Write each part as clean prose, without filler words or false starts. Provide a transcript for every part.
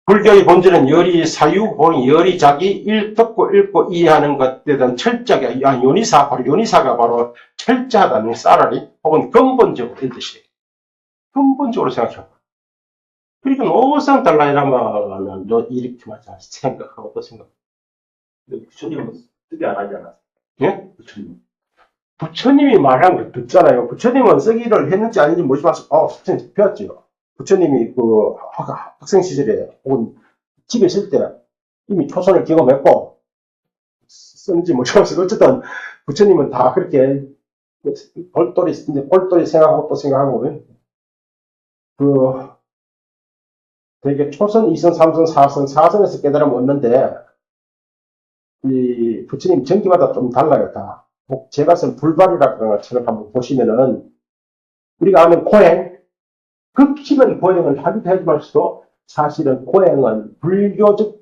불교의 본질은 열이 사유, 혹은 열이 자기, 일 듣고 읽고 이해하는 것에 대한 철저하게, 요니사, 바로 요니사가 바로 철저하다는 쌀알이, 혹은 근본적으로 이 뜻이에요. 근본적으로 생각해봐. 그러니까 오상 달라이라마는 이렇게 맞아 생각하고 또 생각. 근데 부처님은 쓰게 안 하지 않았어요? 예? 부처님. 부처님이 말한 걸 듣잖아요. 부처님은 쓰기를 했는지 아닌지 모르지만, 부처님 배웠죠. 부처님이 그 학생 시절에 혹은 집에 있을 때 이미 초선을 경험했고, 쓰는지 모르겠어요. 어쨌든 부처님은 다 그렇게 볼돌이 생각하고 또 생각하고, 그 되게 초선, 2선, 3선, 4선, 4선에서 깨달음 얻는데, 이 부처님 전기마다 좀 달라요, 다. 제가 쓴 불발이라는 것처럼 한번 보시면은, 우리가 아는 고행, 극심한 고행을 하기도 하지만서도 사실은 고행은 불교적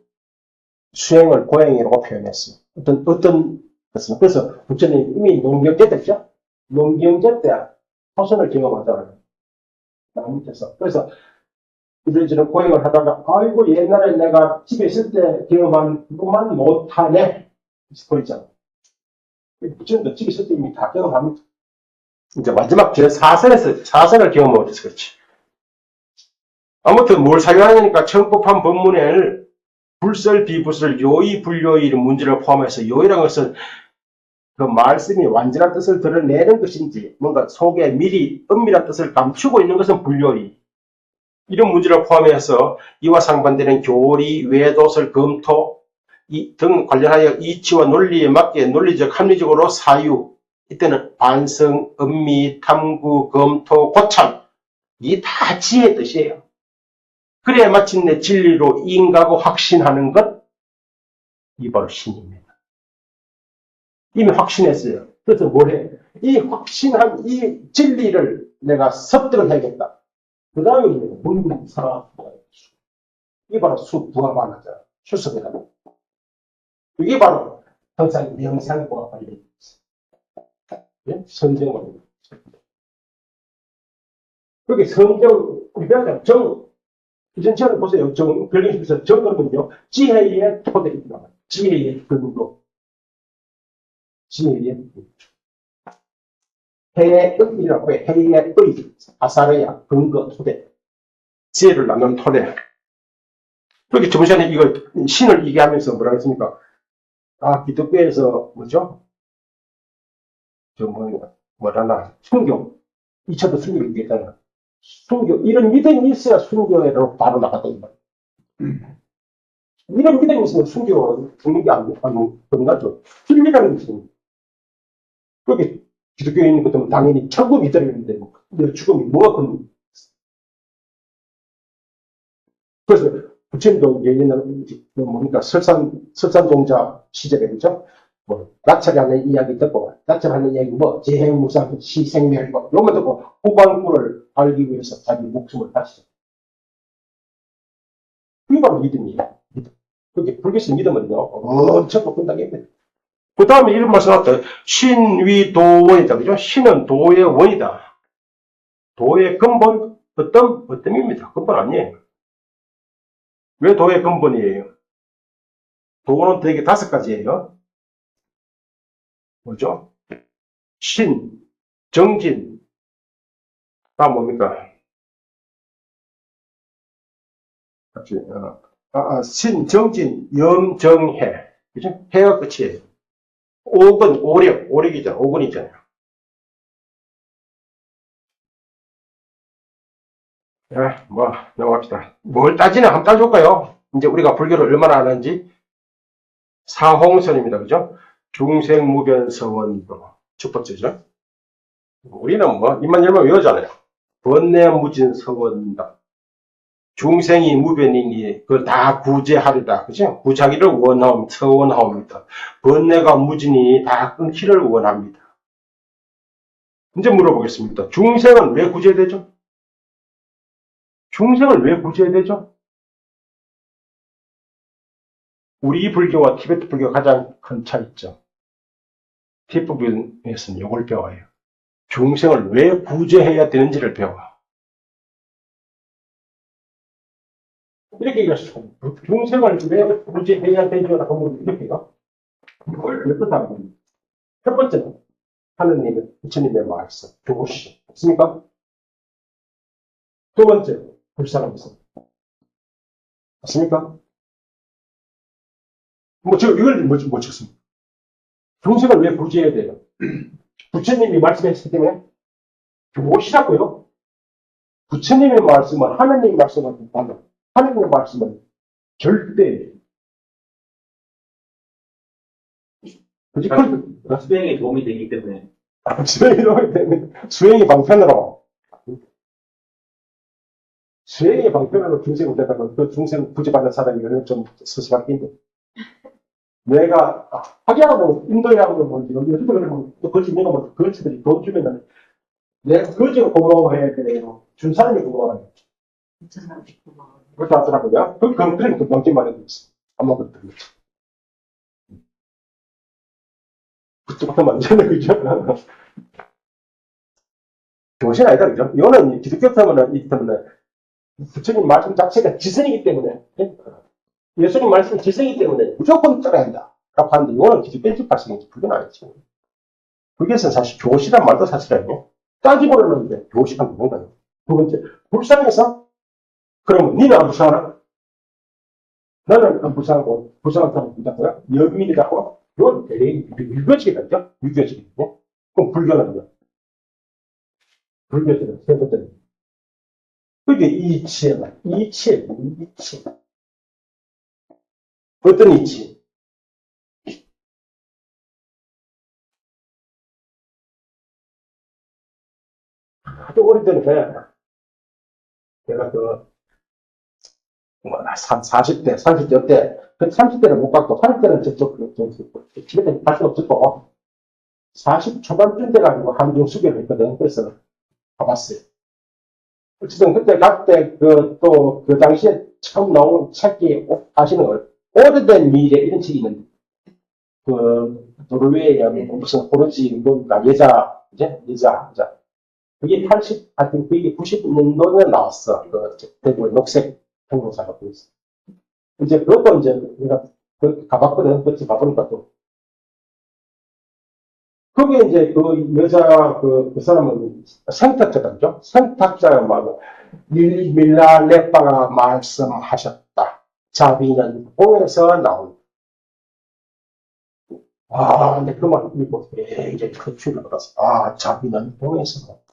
수행을 고행이라고 표현했어요. 어떤 것은. 그래서 부처님 이미 농경제 때죠? 농경제 때 호선을 경험하잖아요. 나무 밑에서. 그래서 이런저런 고행을 하다가, 아이고, 옛날에 내가 집에 있을 때 경험한 그것만 못하네. 그러잖아. 부처님도 집에 있을 때 이미 다 경험합니다. 이제 마지막 제4선을 경험하면서 그렇지. 아무튼 뭘 사유하냐니까 청법한 법문을 불설, 비불설, 요의, 불요의 이런 문제를 포함해서 요의라는 것은 그 말씀이 완전한 뜻을 드러내는 것인지 뭔가 속에 미리 은밀한 뜻을 감추고 있는 것은 불요의. 이런 문제를 포함해서 이와 상반되는 교리, 외도설, 검토 등 관련하여 이치와 논리에 맞게 논리적, 합리적으로 사유, 이때는 반성, 음미, 탐구, 검토, 고참, 이 다 지혜의 뜻이에요. 그래야 마침내 진리로 인가고 확신하는 것, 이 바로 신입니다. 이미 확신했어요. 그래서 뭘 해? 이 확신한 이 진리를 내가 습득을 해야겠다. 그 다음에 문사, 이게 바로 수부하반하자. 출석이다. 이게 바로 항상 명상과 관련이 있어요. 선정을. 그게 선정, 우리가 전체를 보세요. 별경에서 정거는요, 지혜의 토대입니다. 지혜의 근거. 지혜의 해의이라고 해. 해의 아사레야, 근거, 토대. 지혜를 낳는 토대. 그렇게 좀 전에 이거 신을 얘기하면서 뭐라 했습니까? 기독교에서 뭐죠? 뭐라나 순교. 2차도 순교 얘기했잖아. 순교. 이런 믿음이 있어야 순교로 바로 나갔다. 이런 믿음이 있으면 순교 죽는 게 아니죠. 진리라는 것은 그렇게 기독교인 같으면 당연히 천국이 들어있는데 내 죽음이 뭐가 그 그래서 부처님도 옛날 뭡니까 설산동자 시절에 그죠? 나찰하는 이야기 듣고 나찰하는 이야기 재해무상 시생멸 요거 듣고 후반부를 알기 위해서 자기 목숨을 바치죠. 그게 바로 믿음이에요. 믿음. 그게 불교에서 믿음은요 엄청 높은 단계입니다. 그 다음에 이런 말씀 나왔다. 신위도원이다. 그죠? 신은 도의 원이다. 도의 근본 어떤입니다. 근본 아니에요. 왜 도의 근본이에요? 도는 되게 5가지예요. 뭐죠? 신, 정진, 다 뭡니까? 같이, 신, 정진, 염, 정해. 그죠? 해가 끝이에요. 옥은 오력이잖아. 오근이잖아요. 넘어갑시다. 뭘 따지나 한번 따져볼까요? 이제 우리가 불교를 얼마나 아는지. 사홍선입니다. 그죠? 중생무변서원도. 첫 번째죠. 우리는 입만 열면 외우잖아요. 번뇌무진서원다. 중생이 무변이니 그걸 다 구제하리다. 그죠? 구자기를 서원하옵니다. 번뇌가 무진이 다 끊기를 원합니다. 이제 물어보겠습니다. 중생은 왜 구제되죠? 중생을 왜 구제되죠? 우리 불교와 티베트 불교가 가장 큰 차이점. 티베트 불교에서는 이걸 배워요. 중생을 왜 구제해야 되는지를 배워. 이렇게 얘기하시죠. 중생을 왜 굳이 해야 되냐라고 하면 이렇게 해요. 이걸 어떻다 보면 첫 번째는 하느님의 부처님의 말씀, 교시. 맞습니까? 두 번째, 불사랑성. 맞습니까? 이걸 못 쳤습니다. 중생을 왜 구제해야 돼요? 부처님이 말씀했기 때문에 교시라고요. 부처님의 말씀은 하느님의 말씀은 달라. 하느님의 말씀은 절대. 그지? 수행에 도움이 되기 때문에. 수행이 방편으로. 수행의 방편으로 중생을 내다가 그 중생 구제받는 사람이 이런 좀 스스로 인데. 내가 학교하고 인도하고 뭐 요즘에 그러면 또 거치 내가 뭐 거치들이 돈 주면은 내가 거치가 고마워해야 돼요. 준 사람이 고마워해요. 그렇게 하더라고요. 그럼 넘지 말아야 되겠어. 한번 그랬던 거죠. 그때부터 만드는 거죠. 교신 아니다, 그죠? 이거는 기독교 때문에, 이 때문에, 부처님 말씀 자체가 지성이기 때문에, 예수님 말씀이 지성이기 때문에 무조건 따라야 한다. 라고 하는데, 이거는 기독교 발생인지 그건 아니죠. 그게서 사실 교시란 말도 사실 아니고, 따지고는 교시란 뭔가요? 두 번째, 불쌍해서, 그러면 니는 안 불쌍하나? 나는 안 불쌍하고, 불쌍한 사람 된다고요? 여민이라고? 이건 되게 유교적이거든요? 유교적이거든요? 그럼 불교는요? 불교적인 세 번째는. 그게 이치. 어떤 이치? 아주 오래전에, 내가 뭐, 40대, 30대 때, 30대는 못 갔고, 40대는 집에 갈 수는 없었고, 40 초반쯤 돼가지고 한중 수교를 했거든. 그래서 가봤어요. 어쨌든 그때 갔대, 그 당시에 처음 나온 책이, 아시는 거, 오래된 미래, 이런 책이 있는데, 노르웨이에 무슨 호르지, 여자, 여자. 그게 90년도에 나왔어. 대구의 녹색 항공사가 보였어. 이제 그것도 이제 내가 가봤거든. 그치, 가보니까 또. 그게 이제 그 여자, 그 사람은 선택자죠. 선택자가 막, 밀라레빠가 말씀하셨다. 자비는 공에서 나온다. 근데 그 말 읽고, 이제 그 추를 받았어. 자비는 공에서 나온다.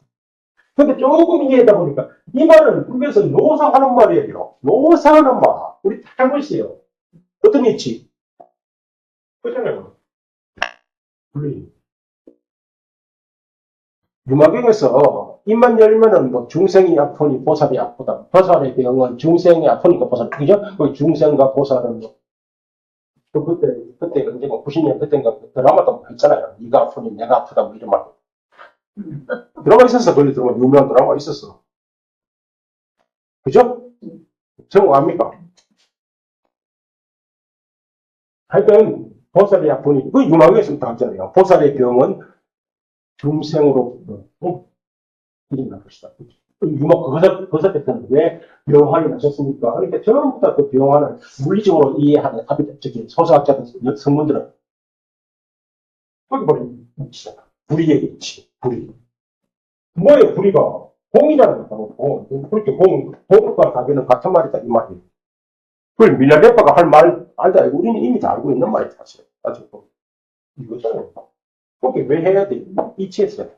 근데 조금 이해하다 보니까 이 말은 그래서 노사하는 말이에요. 노사하는 말. 우리 다 알고 있어요. 어떤 위치? 그잖아요. 분리. 유마경에서 입만 열면은 뭐 중생이 아프니 보살이 아프다. 보살의 병은 중생이 아프니까 보살. 그죠? 그 중생과 보살은 뭐. 그때 언제 뭐 90년 그때인가 드라마도 했잖아요. 네가 아프니 내가 아프다 뭐 이런 말. 드라마 있었어. 거기 들어가 유명한 드라마 있었어. 그죠? 제목 압니까? 하여튼 보살이 아프니 그 유망에서 나왔잖아요. 보살의 병은 중생으로부터 일어날 것이다. 유망 거사 때는 왜 병환이 나셨습니까? 그러니까 전부 다 그 병환을 물리적으로 이해하는 소수학자들 성문들은 거기 버린 이치잖아. 불의의 이치, 불의. 뭐예요, 불의가? 공이라는 거고, 그렇게 공과 가게는 같은 말이다, 이 말이에요. 그걸 밀라레빠가 할 말, 알다, 우리는 이미 다 알고 있는 말이다, 사실. 나중에 보면. 이거잖아요. 거기 왜 해야 돼? 이치했어요.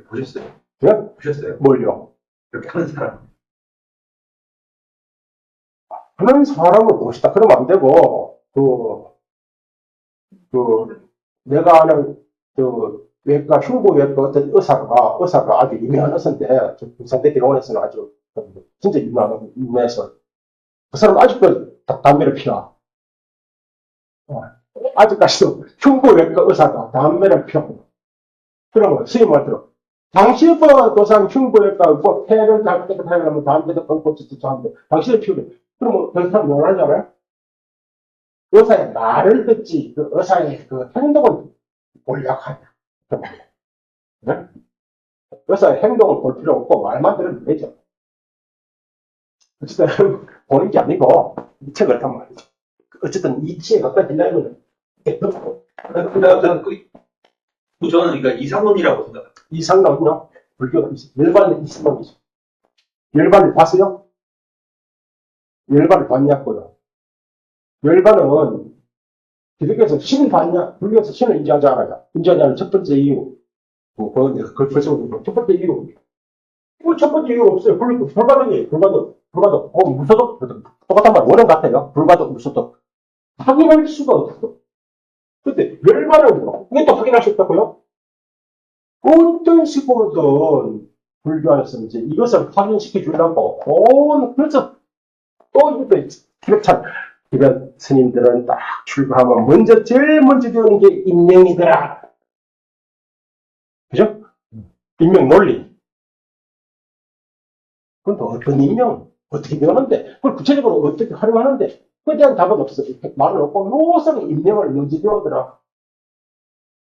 보셨어요? 예? 보셨어요? 뭘요? 이렇게 하는 사람. 그런 사람을 봅시다. 그러면 안 되고, 내가 아는, 흉부외과 어떤 의사가 아주 유명한 의사인데, 상대 병원에서는 아주, 진짜 유명해서, 그 사람 아직도 담배를 피워. 아직까지도 흉부외과 의사가 담배를 피워. 그러면, 스님 말대로, 당신은 도상 흉부외과, 폐를 잘못하려면 담배도 끊고, 하는데, 당신을 피우래. 그러면 그 사람 뭘 하지 않아요? 의사의 말을 듣지, 그 의사의 그 행동을 몰락하냐. 네? 의사의 행동을 볼 필요 없고, 말만 들으면 되죠. 어쨌든 보는 게 아니고 이 책을 단 말이죠. 어쨌든 이치에 가까워지려면 저는 저는 그러니까 이상론이라고 생각합니다. 이상론요. 불교가 열반의 이상론이죠. 열반을 봤어요? 열반을 봤냐고요. 열반은 기독교에서 신을 봤냐? 불교에서 신을 인정하지 않아요. 인정하지 않은 첫 번째 이유. 그걸 벌써 첫 번째 이유. 첫 번째 이유가 없어요. 불가능이에요. 불가능. 무소득. 똑같은 말, 원은 같아요. 불가능, 무소득. 확인할 수가 없어. 근데, 열반은, 이것도 확인할 수 없다고요? 어떤 식으로든, 불교 안에서 이제 이것을 확인시켜 주려고, 그래서, 또 이것도, 기변 스님들은 딱 출가하면 제일 먼저 배우는 게 인명이더라. 그죠? 인명 논리. 그건 또 어떤 인명, 어떻게 배우는데, 그걸 구체적으로 어떻게 활용하는데, 그에 대한 답은 없어. 말은 없고, 요성 인명을 먼저 배우더라.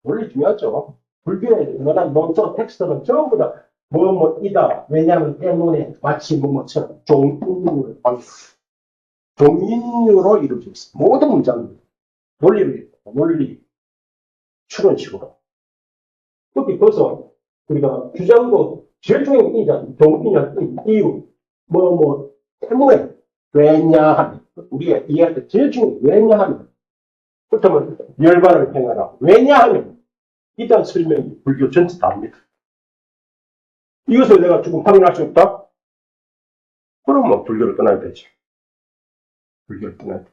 원리 중요하죠. 불교의 원한 논조 텍스트는 전부 다, 이다. 왜냐하면 때문에, 마치 뭐처럼, 종인류로 이루어져 있어. 모든 문장들. 논리, 추론식으로. 그렇게 벌써, 우리가 주장도 제일 중요한 게 동의냐, 이유, 때문에, 왜냐하면, 우리가 이해할 때 제일 중요한 게 왜냐하면, 그렇다면, 열반을 행하라. 왜냐하면, 이단 설명이 불교 전체 다입니다. 이것을 내가 조금 확인할 수 없다? 그러면 불교를 떠나야 되지. 불교를 떠나야 돼.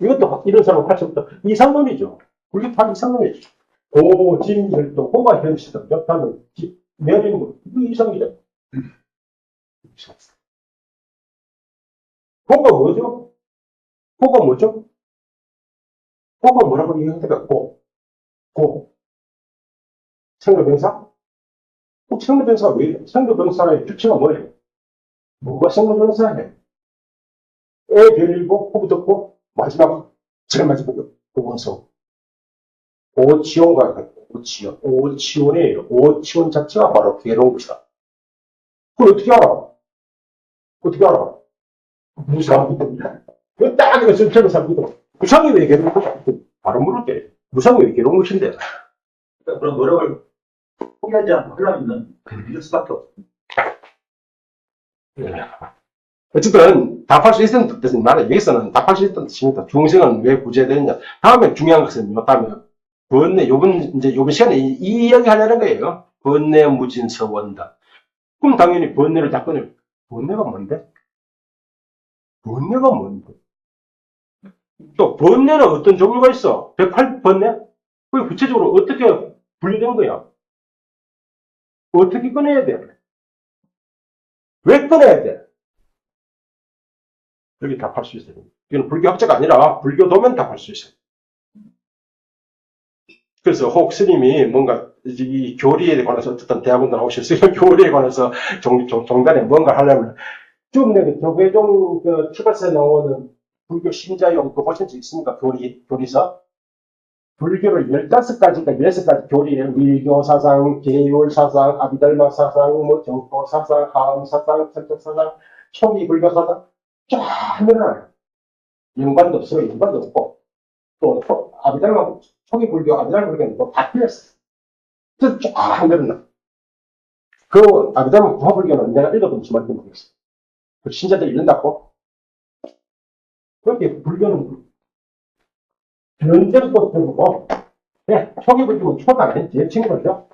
이것도 이런 사람은 할 수 없다. 이상론이죠. 불교 다 이상론이죠. 고진열도, 고가 현시다. 옆하면, 내리는 거, 이거 이상이다. 고가 뭐죠? 고가 뭐죠? 고가 뭐라고 얘기하니까 생로병사? 생로병사가 왜 이래? 생로병사의 주체가 뭐예요? 뭐가 생로병사예요? 애 별리고, 호부 듣고, 마지막, 제일 마지막에, 원서. 오치원과 같고, 오치원이에요. 오치원 자체가 바로 괴로운 것이다. 그걸 어떻게 알아? 무상이 됩니다. 딱 이거 전체로 삽니다. 무상이 왜 괴로운 것이야? 바로 물을게. 무상이 왜 괴로운 것인데? 그러니까 그런 노력을 포기하지 않고 하려면 믿을 수밖에 없습니다. 어쨌든 답할 수 있었던 뜻은 말은 여기서는 답할 수 있었던 뜻입니다. 중생은 왜 구제되느냐. 다음에 중요한 것은 다음에 번뇌, 요번 시간에 이 이야기 하려는 거예요. 번뇌 무진서원다. 그럼 당연히 번뇌를 다 꺼내. 번뇌가 뭔데? 또 번뇌는 어떤 종류가 있어? 108번뇌? 그게 구체적으로 어떻게 분리된 거야? 어떻게 꺼내야 돼? 왜 꺼내야 돼? 여기 답할 수 있어요. 이건 불교학자가 아니라 불교도면 답할 수 있어요. 그래서 혹 스님이 뭔가 이 교리에 관해서 어쨌든 대학원들 오셨어요. 교리에 관해서 종단에 뭔가 하려면 좀 내가 교계종 출발서에 나오는 불교 신자용 그거 보신 적 있습니까? 교리서? 불교를 15가지인가 16가지 교리를 밀교 사상, 계율 사상, 아비달마 사상, 정토 사상, 하음 사상, 천적 사상, 초기 불교 사상 쫙 늘어나요. 연관도 없어요. 연관도 없고 또 아비달마 초기 불교, 아비달마 불교는 다 틀렸어요. 그래서 쫙 늘어나. 그 아비달마 부화불교는 내가 읽어본 지만 모르겠어요. 그 신자들 읽는다고? 그렇게 불교는 변제부터 들고, 초기 불교는 초가 제일 친구죠.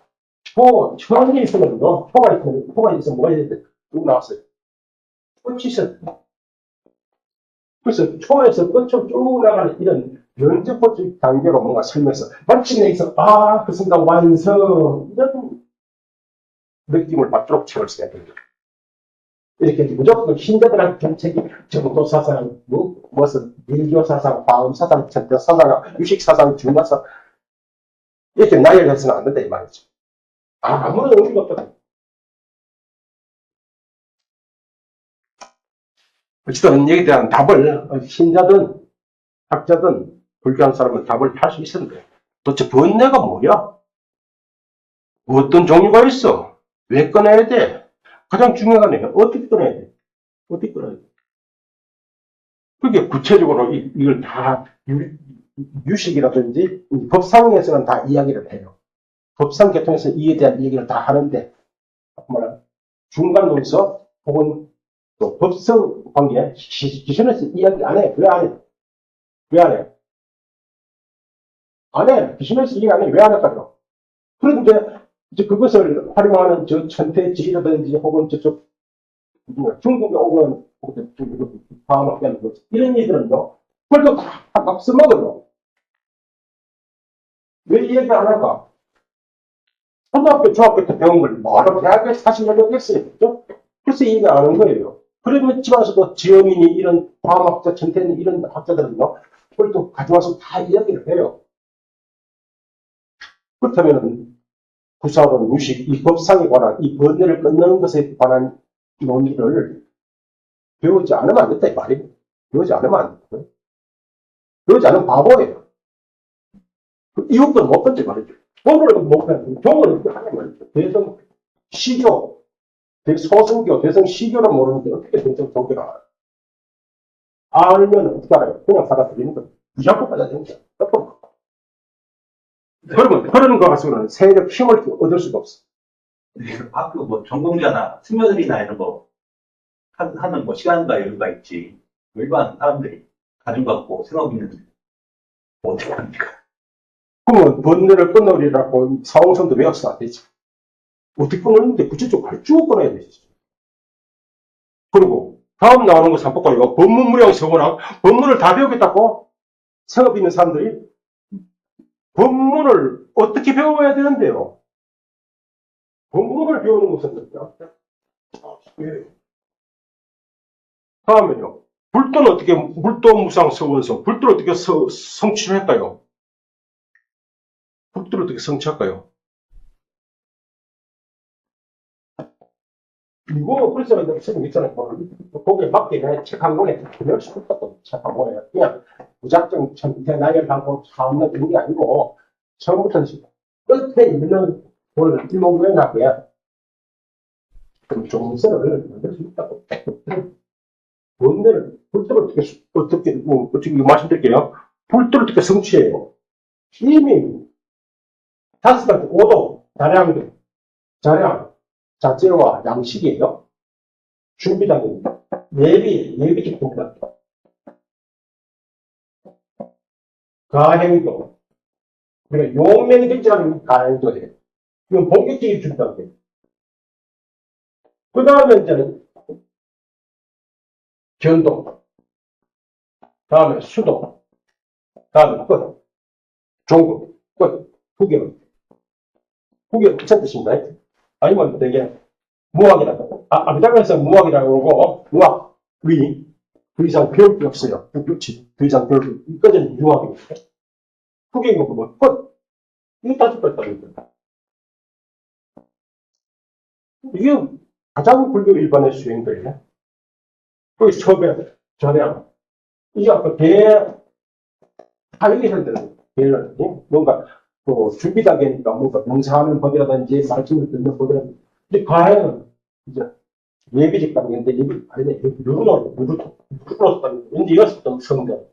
초원이 있으면도, 초가 있으면 뭐가 있는데, 쭉 나왔어요. 끝이 있어요. 그래서 초에서 끝으로 쭉 나가는 이런 변제포적 단계로 뭔가 설명해서, 마침내 있어, 그 순간 완성, 이런 느낌을 받도록 책을 써야 됩니다. 이렇게 무조건 신자들한테 정책이 정도 사상, 무슨 밀교 사상, 화음 사상, 천대 사상, 유식 사상, 중화사 이렇게 나열해서는 안 된다 이 말이죠. 아무런 의미가 없거든. 어쨌든 여기에 대한 답을 신자든 학자든 불교한 사람은 답을 할 수 있었는데 도대체 번뇌가 뭐야? 어떤 종류가 있어? 왜 꺼내야 돼? 가장 중요한 건 어떻게 꺼내야 돼? 어떻게 꺼내야 돼? 그게 구체적으로 이걸 다 유식이라든지 법상에서는 다 이야기를 해요. 법상 계통에서 이에 대한 얘기를 다 하는데 뭐라 중간 논서 혹은 또 법성 관계 기준에서 이야기 안 해요. 왜 안 해요? 왜 안 해요? 안 해. 기준에서 이야기 안 해요. 왜 안 할까요? 그런데 이제 그것을 활용하는 저 천태지라든지 혹은 저쪽 중국에 오면 과학학교 이런 얘기들은요. 그걸 다 써먹어요. 왜 이야기 안 할까? 초등학교, 중학교 때 배운 걸 바로 대학에 40년 했어요. 그죠? 그래서 이해가 안 하는 거예요. 그러면 집안에서도 지어민이 이런 과학학자, 천태는 이런 학자들은요, 그걸 또 가져와서 다 이야기를 해요. 그렇다면 구사론, 유식, 이 법상에 관한, 이 번뇌를 끊는 것에 관한 논의를 배우지 않으면 안 된다, 이 말이에요. 배우지 않으면 안 된다. 배우지 않으면 바보예요. 이웃도 못 건지 말이죠. 돈을 못 건지, 종을 어떻게 하냐 말이죠. 대성 시교, 소승교, 대성 시교를 모르는데 어떻게 대성 종교를 알아요? 알면 어떻게 알아요? 그냥 받아들이는 거예요. 무조건 받아들이는 거예요. 그러면, 그런 거 가지고는 세력 힘을 얻을 수가 없어. 학교 뭐 전공자나 스며들이나 이런 거 하는 뭐 시간과 여유가 있지. 일반 사람들이 가진 거 갖고 생각 있는데 뭐 어떻게 합니까? 그러면 번뇌를 끊으리라고 사홍선도 외워서 안 되지. 어떻게 끊었는데 구체적으로 쭉 끊어야 되지. 그리고 다음 나오는 것을 한번 볼까요? 법문무량 서원학. 법문을 다 배우겠다고 생업 있는 사람들이 법문을 어떻게 배워야 되는데요? 법문을 배우는 것은 다음에요. 불도는 어떻게 불도 무상 서원성 불도를 어떻게 성취를 할까요? 불도를 어떻게 성취할까요? 이거 그래서 내가 지금 있잖아요. 거기에 맞게 내 책 한 권에 열심히 썼던 책 한 권에 그냥 무작정 대나열하고 사업나 이런 게 아니고 처음부터 끝에 있는 걸 일목요연하게 좀 정서를 만들 수 있다고. 뭔데를 불도를 어떻게 말씀드릴게요. 불도를 어떻게 성취해요? 이미 다섯 가지 오도, 자량, 자제와 양식이에요. 준비단계입니다. 예비 직동단. 가행도. 그리고 용맹정지하는 가행도 돼요. 이건 본격적인 준비단계. 그 다음에 이제는 견도. 다음에 수도. 다음에 끝. 종급. 끝. 후계는. 후계는 무슨 뜻입니다. 아니면 되게 무학이라고. 아비담에서 무학이라고 하고, 무학, 의. 그 이상 배울 게 없어요. 그렇지. 그 이상 배울 게, 이까지는 유학입니다. 후계는 뭐, 끝. 이거 다섯 가지다. 이게 가장 불교 일반의 수행들이네. 그 섭외, 전향. 이게 아까 하위선들은 개를, 뭔가, 준비 단계니까 뭔가 명사하는 법이라든지 말씀을 듣는 법이라든지. 근데 가해는 이제 예비직 단계인데, 아니면 누구로서 단계, 왠지 이었었던 성경.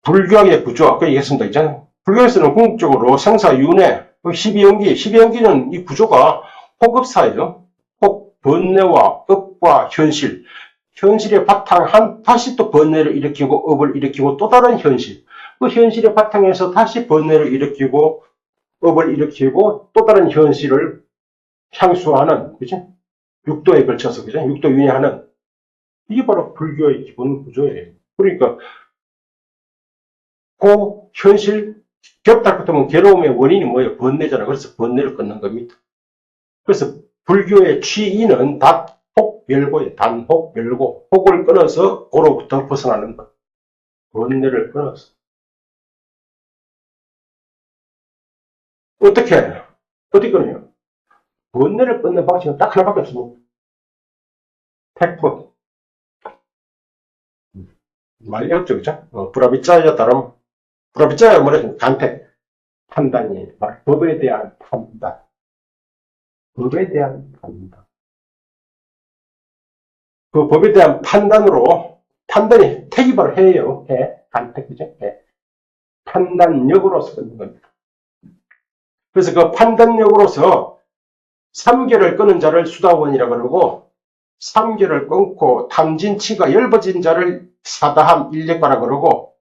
불교의 구조, 아까 얘기했습니다. 있잖아요. 불교에서는 궁극적으로 생사윤회, 12연기, 12연기는 이 구조가 호급사예요. 혹, 번뇌와 업과 현실. 현실의 바탕, 다시 또 번뇌를 일으키고, 업을 일으키고, 또 다른 현실. 그 현실의 바탕에서 다시 번뇌를 일으키고, 업을 일으키고, 또 다른 현실을 향수하는, 그죠? 육도에 걸쳐서, 그죠? 육도 윤회하는. 이게 바로 불교의 기본 구조예요. 그러니까, 그 현실 겹달 같으면 괴로움의 원인이 뭐예요? 번뇌잖아. 그래서 번뇌를 끊는 겁니다. 그래서 불교의 취인은 단혹멸고예요. 단혹멸고. 혹을 끊어서 고로부터 벗어나는 것. 번뇌를 끊어서. 어떻게? 어떻게 끊어요? 번뇌를 끊는 방식은 딱 하나밖에 없습니다. 택법. 많이 어렵죠, 그죠? 불합의자에 따르면, 불합의자야 뭐래? 간택. 판단이, 법에 대한 판단. 법에 대한 판단. 그 법에 대한 판단이 택이바로 해요. 간택, 그죠? 판단력으로서 끊는 겁니다. 그래서 그 판단력으로서 3개를 끊은 자를 수다원이라고 그러고, 3개를 끊고 탐진치가 엷어진 자를 사다함 일례과라 그러고,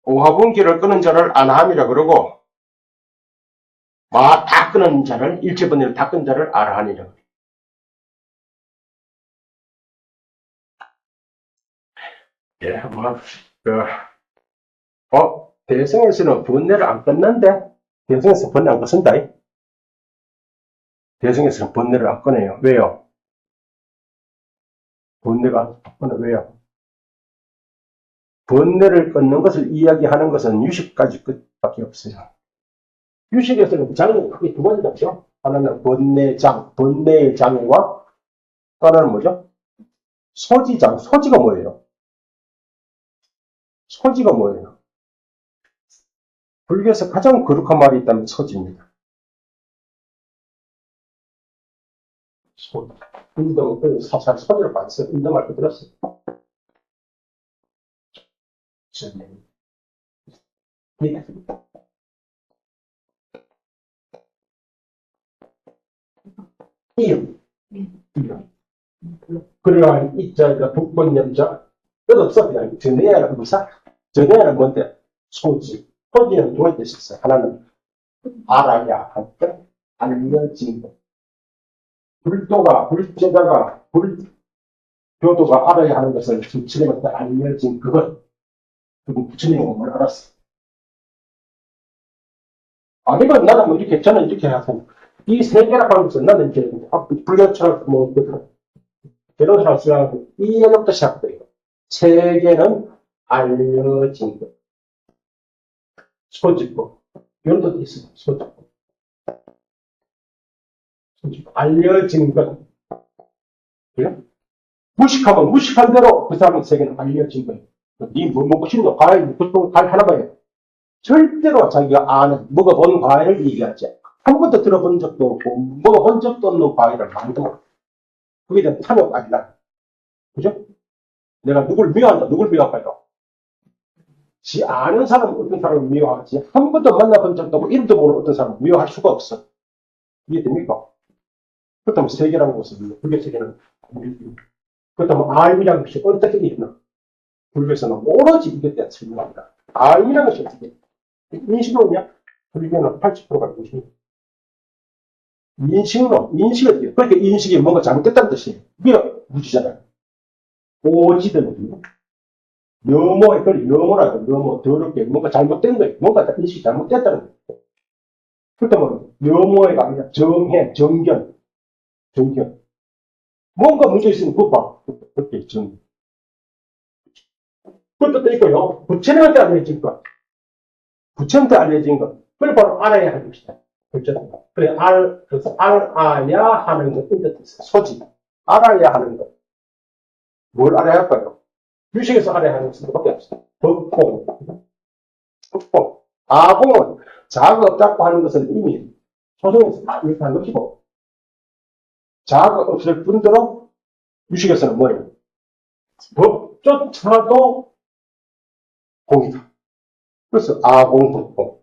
오화분기를 끊은 자를 안함이라 그러고, 다 끊은 자를, 일체번뇌를 다 끊은 자를 아라한이라 그래요. 대승에서는 번뇌를 안 끊는데, 대승에서 번뇌 안 끊는다. 대승에서는 번뇌를 안 끊어요. 왜요? 번뇌가 안 끊어. 왜요? 번뇌를 끊는 것을 이야기하는 것은 유식까지 끝밖에 없어요. 유식에서는 장이 크게 두 가지가 있죠. 하나는 번뇌장, 번뇌의 장과 또 하나는 뭐죠? 소지장. 소지가 뭐예요? 소지가 뭐예요? 불교에서 가장 거룩한 말이 있다면 소지입니다. 소지. 인도, 사실 소지를 봤어요. 인도 말 들었어요. 이음. 그래야 이자가 북번염자 끝없어. 그냥 전해야는 의사. 전해야는 뭔데? 소지. 소지는 두 가지 있어요. 하나는 알아야 할 때, 알려진 것. 불제자가, 불교도가 알아야 하는 것을 부처님한테 알려진 그것. 그리고 부처님은 뭘 알았어. 아니면 나는 뭐 이렇게, 저는 이렇게 하세요. 이 세 개라고 하면서 나는 이제, 불교처럼 뭐, 개론처럼 쓰라고, 이 얘기부터 시작돼요. 세 개는 알려진 것. 소지법. 이런 것도 있어요. 소지법. 알려진 것. 그래? 무식하면 무식한 대로 그 사람 세계는 알려진 거예요. 니 뭐 먹고 싶노? 과일 먹고 싶은 과일 하나 봐요. 절대로 자기가 아는, 먹어본 과일을 얘기하지. 한 번도 들어본 적도 없고, 먹어본 적도 없는 과일을 만들어. 그게 대한 탐욕 아니라. 그죠? 내가 누굴 미워한다. 누굴 미워할까요? 지 아는 사람은 어떤 사람을 미워하지. 한 번도 만나본 적도 없고, 이름도 모르는 어떤 사람을 미워할 수가 없어. 이해됩니까? 그렇다면 세계라는 것은, 불교 세계는, 그렇다면 알이라는 것이 어떻게 일어나? 불교에서는 오로지 이게 대한 설명합니다. 알이라는 것이 어떻게 인식론이야? 불교는 80%가 인식론. 인식론, 인식이 그렇게 인식이 뭔가 잘못됐다는 뜻이에요. 이게 무지잖아요. 오지든 묘모에 그걸 묘모라고 묘모 더럽게 뭔가 잘못된 거예요. 뭔가 인식이 잘못됐다는 거예요. 그렇다면 묘모가 아니라 정해, 정견. 뭔가 문제 있으면 그거 봐. 그렇게 정. 그것도 있고요. 부처님한테 알려진 것. 부처님한테 알려진 것. 그걸 바로 알아야 하는 것이다. 그렇죠? 그래, 그래서 알아야 하는 것, 소지. 알아야 하는 것. 뭘 알아야 할까요? 유식에서 알아야 하는 것은 밖에 없어요. 법공. 아공은 자아가 없다고 하는 것은 이미 초성에서 이렇게 한 것이고, 자아가 없을 뿐더러 유식에서는 뭐예요? 법조차도 공이다. 그래서 아공, 법공.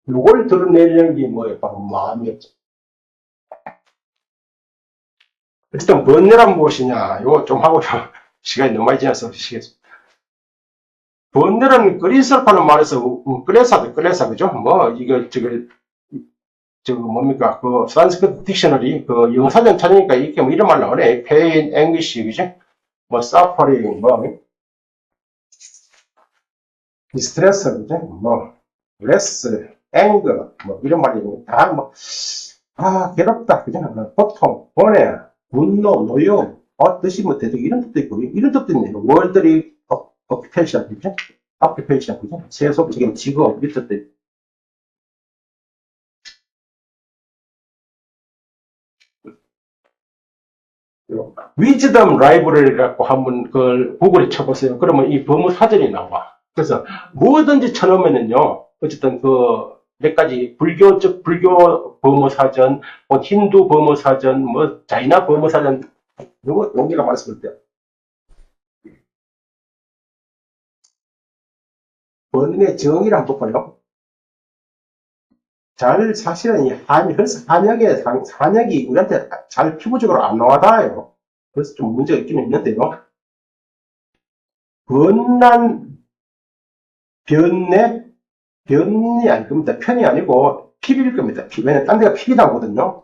이걸 드러내려는 게 뭐예요? 바로 마음이었죠. 일단 번뇌란 무엇이냐? 이거 좀 하고 시간이 너무 많이 지나서 시겠습니다. 번뇌는 끓이설파는 말해서 끓여사 그죠? 뭐 이거 뭡니까? 그 산스크리트 딕셔너리 그 영사전 찾으니까 이렇게 뭐 이런 말 나오네. pain, anguish 그죠? 뭐 suffering 뭐 distress 그죠? 뭐 less, anger 뭐 이런 말이 다 뭐 괴롭다 그죠? 고통, 번뇌, 분노, 노여, 뜻이 뭐 대적 이런 뜻도 있고 이런 뜻도 있네요. 월들이 occupation 그죠? occupation 그죠? 세속적인 직업 이런 뜻도 있고. 위즈덤 라이브러리라고 한번 그걸 구글에 쳐보세요. 그러면 이 범어 사전이 나와. 그래서 뭐든지 쳐놓으면은요, 어쨌든 몇 가지 불교 범어 사전, 뭐 힌두 범어 사전, 뭐 자이나 범어 사전 너무 용기가 많았을 때. 번뇌 정의를 한번 볼까요? 사실은 그래서 한약이 우리한테 잘 피부적으로 안 나와닿아요. 그래서 좀 문제가 있긴 있는데요. 번난, 변이 아닐 겁니다. 편이 아니고 피비일 겁니다. 왜냐면 딴 데가 피비 나오거든요.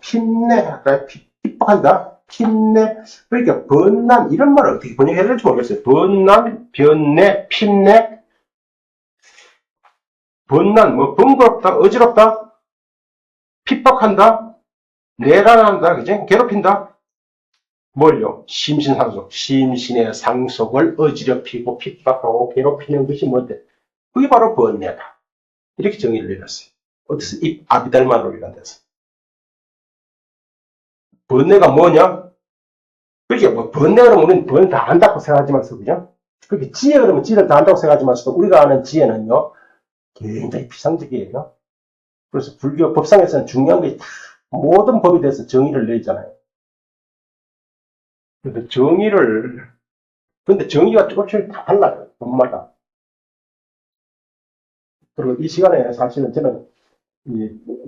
핍박한다. 핍내. 그러니까 번난, 이런 말을 어떻게 번역해야 될지 모르겠어요. 번난, 변내, 핍내. 번난, 번거롭다, 어지럽다, 핍박한다, 내란한다, 그지? 괴롭힌다. 뭘요? 심신상속. 심신의 상속을 어지럽히고 핍박하고 괴롭히는 것이 뭔데? 그게 바로 번뇌다. 이렇게 정의를 내렸어요. 어디서? 입 아비달마로 이런 데서. 번뇌가 뭐냐? 그게 번뇌 그러면 우리는 번 다 안다고 생각하지만서, 그죠? 그렇게 지혜 그러면 지혜를 다 안다고 생각하지만서도 우리가 아는 지혜는요, 굉장히 피상적이에요. 그래서 불교 법상에서는 중요한 게 모든 법에 대해서 정의를 내리잖아요. 근데 정의가 조금씩 다 달라요. 법마다. 그리고 이 시간에 사실은 저는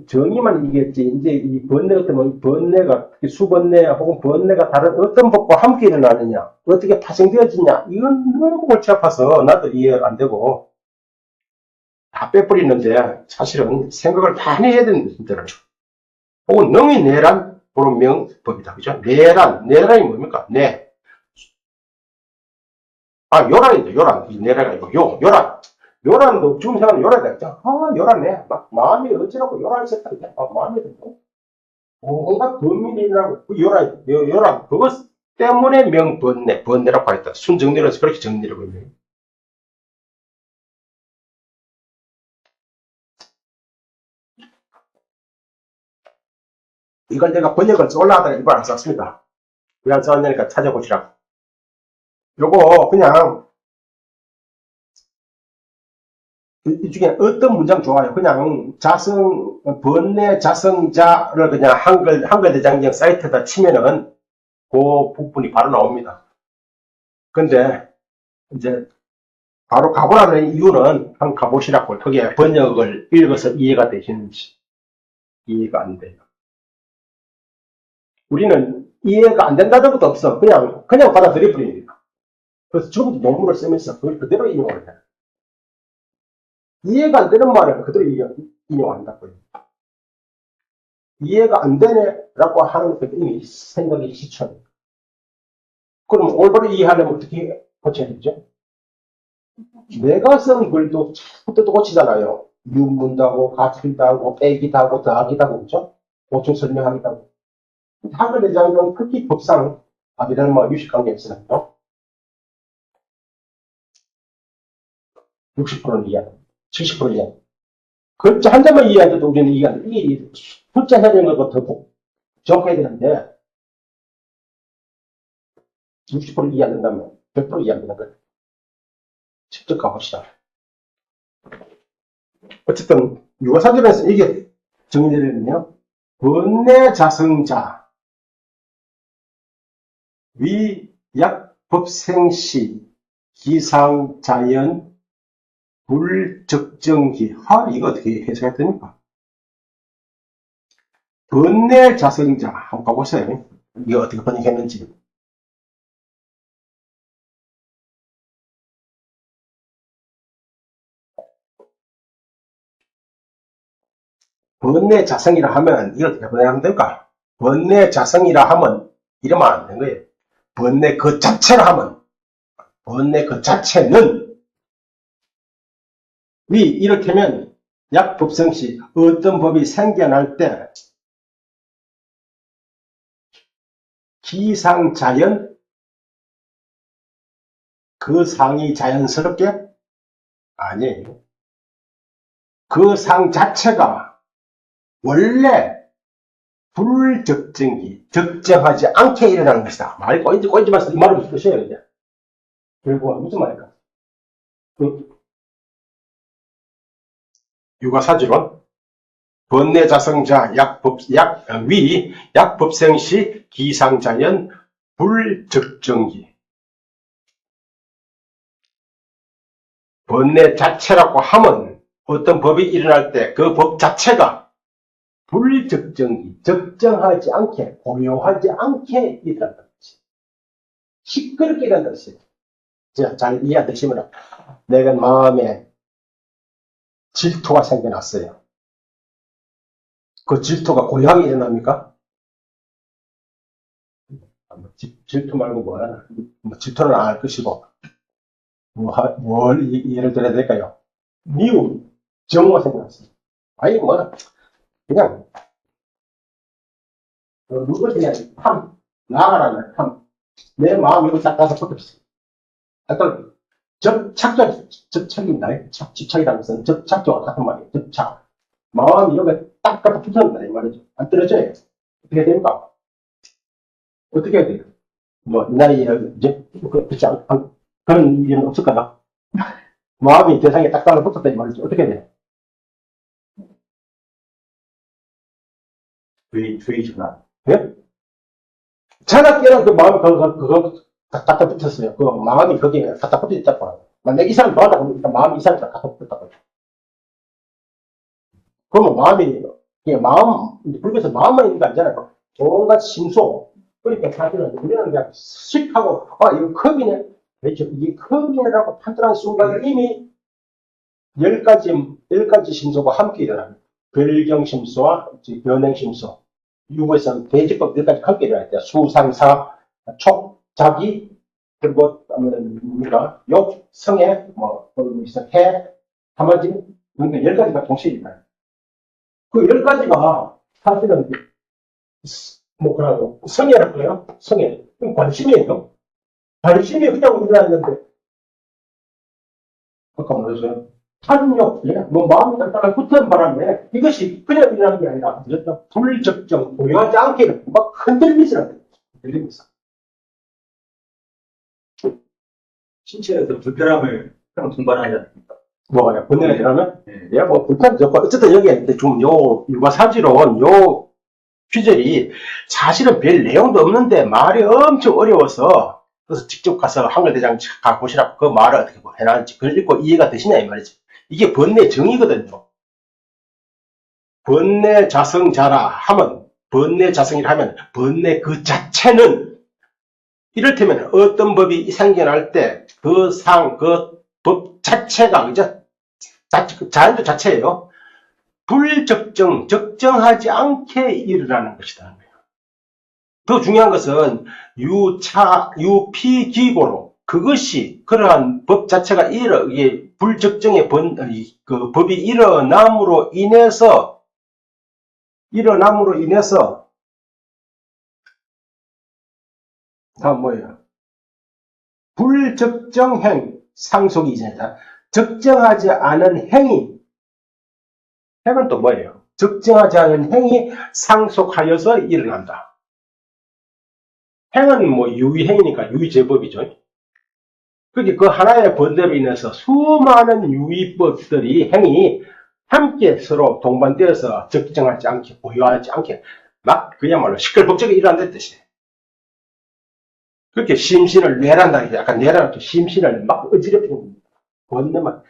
정의만 이겠지, 이제 이 번뇌 같은 건 번뇌가, 수번뇌 혹은 번뇌가 다른 어떤 법과 함께 일어나느냐, 어떻게 파생되어지냐, 이건 너무 골치 아파서 나도 이해가 안 되고, 다 빼버리는데, 사실은 생각을 많이 해야 되는 분들은, 혹은 능이 내란, 그런 명법이다. 그죠? 내란이 뭡니까? 요란이죠, 요란. 내란이 아니고, 요란도 지금 생각하면 요란이다. 요란네. 막 마음이 어지럽고 요란이 있었다. 마음이 들고. 온갖 범인이라고, 요란. 그것 때문에 번뇌라고 했다. 순정리로 해서 그렇게 정리를 해요. 이걸 내가 번역을 올라가다가 이걸 안 썼습니다. 왜 안 썼냐니까 찾아보시라고. 요거 그냥 이 중에 어떤 문장 좋아요? 그냥 번뇌 자성자를 그냥 한글 대장경 사이트에다 치면은 그 부분이 바로 나옵니다. 근데 이제 바로 가보라는 이유는 한번 가보시라고. 그게 번역을 읽어서 이해가 되시는지. 이해가 안 돼요. 우리는 이해가 안 된다는 것도 없어. 그냥 받아들여 버립니다. 그래서 지금부터 논문을 쓰면서 그걸 그대로 인용을 해요. 이해가 안 되는 말은 그대로 인용한다고요. 이해가 안 되네라고 하는 그 이미 생각이 시쳐. 그럼 올바로 이해하려면 어떻게 고쳐야 되죠? 내가 쓴 글도 자꾸 또 고치잖아요. 윤문도 하고, 가출도 하고, 빼기도 하고, 더하기도 하고, 그죠? 보충 설명하기도 하고. 한글 대장은 특히 법상, 아비달마 유식관계에 있어요. 60%는 이해하고, 70%는 이해하고. 글자 한 자만 이해하는데도 우리는 이해 안 돼. 이게 숫자 해야 되는 것도 더 정확해야 되는데, 60% 이해 안 된다면 100% 이해 안 되는 거예요. 직접 가봅시다. 어쨌든, 유가사전에서 이게 정의되면요. 번뇌자성자, 위약법생시, 기상자연, 불적정기. 이거 어떻게 해석해야 됩니까? 번뇌자성자, 한번 가보세요. 이거 어떻게 번역했는지. 번뇌자성이라 하면, 이걸 어떻게 번역하면 될까? 번뇌자성이라 하면, 이러면 안 되는 거예요. 번뇌 그 자체라 하면, 번뇌 그 자체는, 이렇게면, 약법성시, 어떤 법이 생겨날 때, 기상자연, 그 상이 자연스럽게? 아니에요. 그 상 자체가 원래 불적정기, 적정하지 않게 일어나는 것이다. 말이 꼬이지 마세요. 이 말을 무슨 뜻이에요, 이제. 결국은 무슨 말일까? 육아사지론, 번뇌자성자, 약법생시, 기상자연, 불적정기. 번뇌 자체라고 하면 어떤 법이 일어날 때 그 법 자체가 불적정기, 적정하지 않게, 고요하지 않게 일어난다는 것이. 시끄럽게 일어난다는 것이. 자, 잘 이해되시면, 내가 마음에 질투가 생겨났어요. 그 질투가 고요하게 일어납니까? 질투 말고 뭐야? 질투는 안 할 것이고, 뭘 예를 들어야 될까요? 미움, 정오가 생겨났어요. 아니, 뭐, 그냥, 누굴 그냥 탐, 나가라는 탐. 내 마음이 이거 딱 가서 붙었어. 약간, 접착입니다. 집착이라는 것은 접착과 같은 말이에요. 접착. 마음이 여기 딱 가서 붙었다, 이 말이죠. 안 떨어져요. 어떻게 됩니까? 어떻게 해야 돼요? 뭐, 이 나이에, 이제, 그렇지 그런 일은 없을까요? 마음이 대상에 딱 달라붙었다, 이 말이죠. 어떻게 해야 돼요? 주의 전환. 예? 자나깨나 그 마음이 그거 갖다 붙었어요. 그 마음이 거기에 갖다 붙어 있다고. 만약 이 사람 좋아하다 보니까 마음이 이 사람이 갖다 붙었다고. 그러면 마음이, 이게 불교에서 마음만 있는 게 아니잖아요. 온갖 심소. 그러니까 사실은 우리는 그냥 식 하고, 이거 컵이네. 그렇죠. 이게 컵이네라고 판단한 순간 이미 10가지 심소가 함께 일어납니다. 별경심소와 변행심소. 유구에서는 대지법 10가지 함께 일어날 때, 수상사, 촉, 자기, 그리고, 우리가 욕, 성애, 해, 하마지, 그러니까 10가지가 동시에 일어나요. 그 10가지가 사실은, 그러고, 성애라고 해요? 성애. 그럼 관심이에요. 관심이 그냥 일어났는데, 아까 뭐랬어요? 탐욕, 마음이 딱딱하게 붙은 바람에 이것이 그냥 일어나는 게 아니라, 불적정, 고요하지 않게 막 흔들리면서 흔들리면서. 신체에서 불편함을 그냥 동반하지 않습니까? 뭐가요? 번뇌가 일어나면? 네. 야, 불편하죠. 어쨌든 여기 좀 유가사지론, 퀴절이 사실은 별 내용도 없는데 말이 엄청 어려워서 그래서 직접 가서 한글대장 가보시라고 그 말을 어떻게 해놨는지 그걸 읽고 이해가 되시냐 이 말이지. 이게 번뇌 정의거든요. 번뇌 자성자라 하면 번뇌 자성이라 하면 번뇌 그 자체는 이를테면 어떤 법이 생겨날 때 그 법 자체가 그죠? 자연도 자체예요. 불적정, 적정하지 않게 일어나는 것이다. 더 중요한 것은 유피기고로 그것이 그러한 법 자체가 이게 불적정의 그 법이 일어남으로 인해서 뭐예요? 불적정행 상속이 이제다. 적정하지 않은 행위. 행은 또 뭐예요? 적정하지 않은 행위 상속하여서 일어난다. 행은 유의행위니까 유의제법이죠. 그게 그 하나의 번뇌로 인해서 수많은 유의법들이 행위 함께 서로 동반되어서 적정하지 않게, 고요하지 않게 막 그야말로 시끌벅적이 일어난다는 뜻이에요. 그렇게 심신을 뇌란다, 약간 뇌란다, 심신을 막 어지럽히는 겁니다. 번뇌만.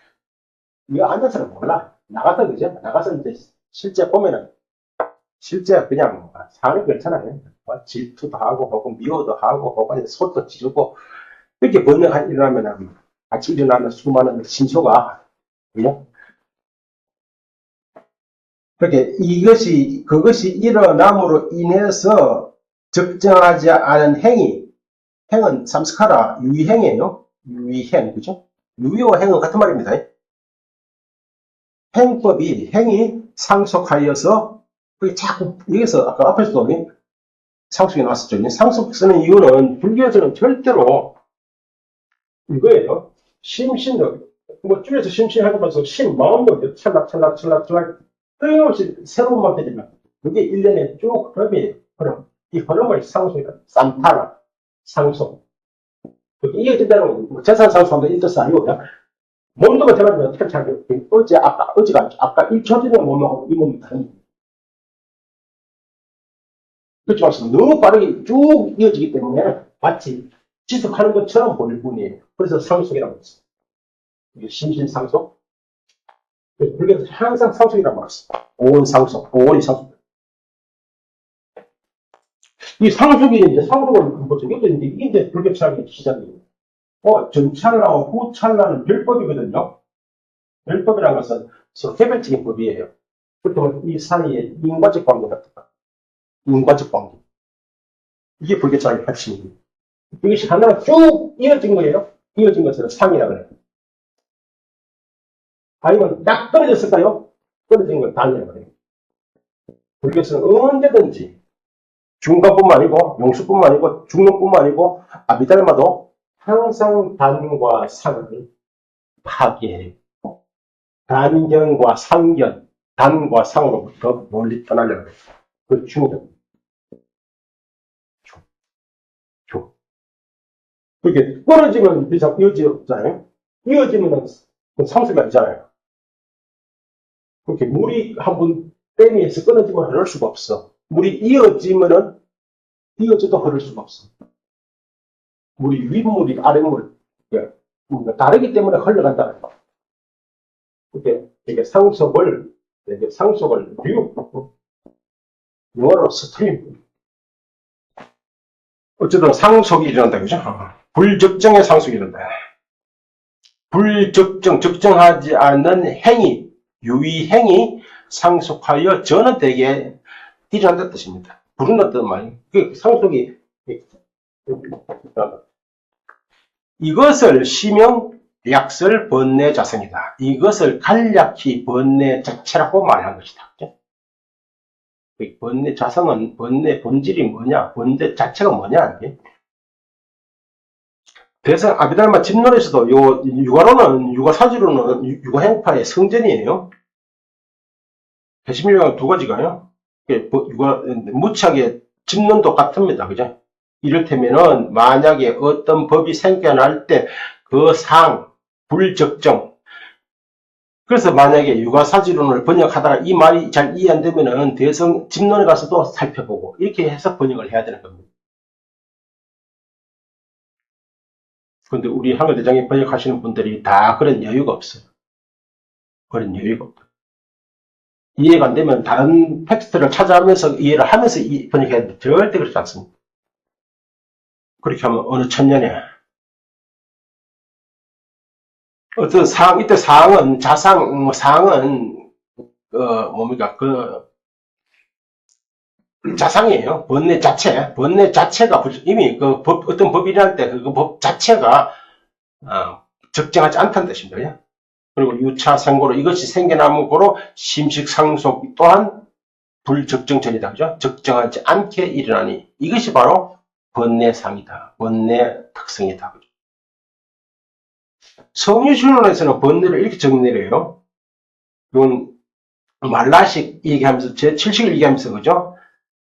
이거 앉아서는 몰라. 나가서 그죠? 나가서 이제 실제 보면은 실제 그냥 사는 거 있잖아요. 질투도 하고, 혹은 미워도 하고, 혹은 소도 지르고, 이렇게 번뇌가 일어나면, 같이 일어나는 수많은 신소가, 그죠? 그렇게 그것이 일어남으로 인해서 적정하지 않은 행은 삼스카라, 유의행이에요. 유의행, 그죠? 유의와 행은 같은 말입니다. 행이 상속하여서, 그게 자꾸, 여기서 아까 앞에서도 상속이 나왔었죠. 상속 쓰는 이유는 불교에서는 절대로 이거예요. 심신을, 줄여서 심신하면서 마음도 찰락찰락 끊임없이 새로운 말 되지만, 그게 1년에 쭉 흐름. 이 흐름을 상속이다. 산타라, 상속. 그게 이해된다는 재산 상속한다, 이 뜻은 아니고요. 몸도 마찬가지로 어떻게 차려? 아까 1초 전에 몸하고 이 몸이 다릅니다. 그렇지 않습니까? 너무 빠르게 쭉 이어지기 때문에 마치 지속하는 것처럼 보일 뿐이에요. 그래서 상속이라고 했어요. 이게 심신상속. 불교에서 항상 상속이라고 말했어요. 오온상속, 오온이 상속. 이 상속이 이제 상속을 뭐죠? 이게 이제 불교 철학의 시작이에요. 전찰나와 후찰나는 별법이거든요. 별법이라는 것은 서로 개별적인 법이에요. 보통 이 사이에 인과적 관계가 들어가. 인과적 관계. 이게 불교 철학의 핵심입니다. 이것이 하나가 쭉 이어진 거예요. 이어진 것을 상이라고 해요. 아니면 딱 떨어졌을까요? 떨어진 걸 단이라고 해요. 불교에서는 언제든지 중간뿐만 아니고 용수뿐만 아니고 중론뿐만 아니고 아비달마도 항상 단과 상을 파괴해요. 단견과 상견, 단과 상으로부터 멀리 떠나려고 해요. 그 중요합니다. 그렇게 떨어지면 비상 이어지잖아요. 이어지면 상승이 아니잖아요. 그렇게 물이 한 번 댐에서 끊어지면 흐를 수가 없어. 물이 이어지면은 이어져도 흐를 수가 없어. 물이 윗물이 아랫물, 그러니까 다르기 때문에 흘러간다는 거. 이게 상속을 영어로 스트림. 어쨌든 상속이 일어난다, 그죠? 불적정의 상속이 일어난다. 적정하지 않는 행위, 유의행위, 상속하여 전원되게 일어난다는 뜻입니다. 부른다는 말이에요. 그 상속이, 이것을 시명, 약설, 번뇌, 자성이다. 이것을 간략히 번뇌 자체라고 말한 것이다. 번뇌 자성은 번뇌 본질이 뭐냐? 번뇌 자체가 뭐냐? 이게? 대상 아비달마 집론에서도 요 육아로는 육아사지로는 육아행파의 성전이에요. 배심일관 두 가지가요. 무치하게 집론도 같습니다. 그죠? 이를테면은 만약에 어떤 법이 생겨날 때 그 상, 불적정. 그래서 만약에 육아사지론을 번역하다가 이 말이 잘 이해 안 되면은 대성 집론에 가서도 살펴보고 이렇게 해서 번역을 해야 되는 겁니다. 그런데 우리 한글대장에 번역하시는 분들이 다 그런 여유가 없어요. 그런 여유가 없다. 이해가 안 되면 다른 텍스트를 찾아가면서 이해를 하면서 번역해야 되는데 절대 그렇지 않습니다. 그렇게 하면 어느 천년에 어떤 상황, 이때 상황은 자상, 상황은 뭡니까 자상이에요. 번뇌 자체가 이미 어떤 법이 일어날 때 그 법 자체가 적정하지 않다는 뜻입니다. 그리고 유차 생고로 이것이 생겨남으로 심식상속 또한 불적정전이다. 그죠? 적정하지 않게 일어나니 이것이 바로 번뇌상이다. 번뇌 특성이다. 그죠? 성유신론에서는 번뇌를 이렇게 정리해요. 이건 말라식 얘기하면서 제7식을 얘기하면서 그죠?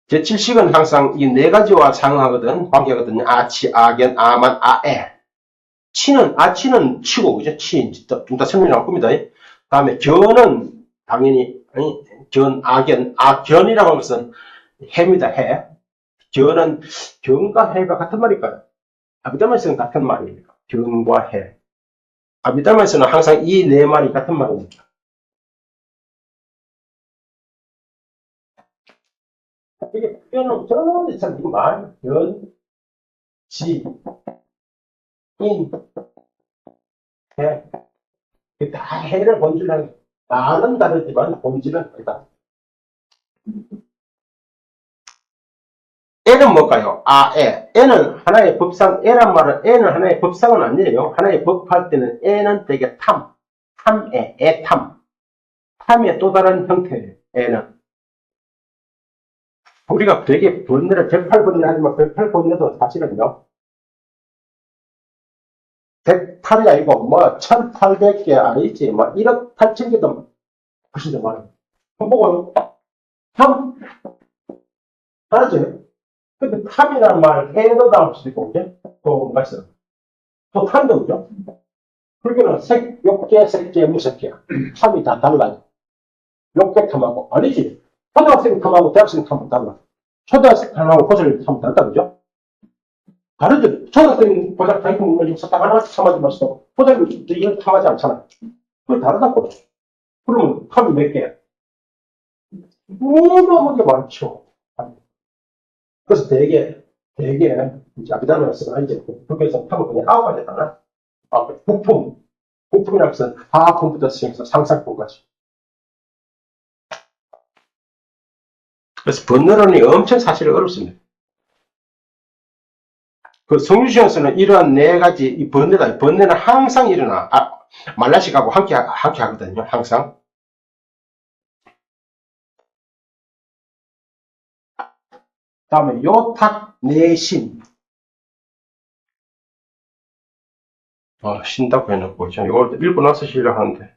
제7식은 항상 이 네 가지와 상응하거든, 관계하거든요. 아치, 아견, 아만, 아에. 아치는 치고, 그죠? 좀 더 설명이 나올 겁니다. 다음에 견은 당연히, 견이라고 하는 것은 해입니다, 해. 견과 해가 같은 말일까요? 아비달마에서는 같은 말입니다. 견과 해. 아비달마에서는 항상 이 네 말이 같은 말입니다. 이게 표현은 전부 참, 말, 견, 지, 인, 해. 다 해를 본질하는, 말은 다르지만 본질은 다르다. 애는 뭘까요? 애는 하나의 법상, 애란 말은, 애는 하나의 법상은 아니에요. 하나의 법할 때는 애는 되게 애탐. 탐의 또 다른 형태예요, 애는. 우리가 되게 번뇌를 108번뇌 하지만 108번뇌도 사실은요, 108이 아니고, 1800개 아니지, 1억 8천 개도 훨씬 더 많아요. 보고, 탐? 하나죠? 근데 탐이라는 말, 해도 나올 수도 있고, 그죠? 또, 말씀. 또 탐도, 그죠? 불교는 욕계, 색계, 무색계. 탐이 다 달라요. 욕계 탐하고, 아니지. 초등학생 탐하고 대학생 탐하고 달라. 초등학생하고 고졸 참 다르다, 그죠? 다르죠? 초등학생 보다 자기 공부를 딱 하나씩 참아지 마시고, 고졸은 이걸 참하지 않잖아. 그거 다르다고. 그러면 탑이 몇 개? 어마어마하게 많죠. 그래서 되게, 이제 아비다면서 이제 북에서 탑을 그냥 아웃하겠다나? 아, 부품이라고 해서 화학품부터 시작해서 상상품까지. 그래서 번뇌론이 엄청 사실 어렵습니다. 그 성유시에서는 이러한 네 가지 이 번뇌다. 번뇌는 항상 일어나. 말라식하고 함께 하거든요. 항상. 다음에 요탁 내신. 쉰다고 해놓고 이걸 읽고 나서 쉬려고 하는데.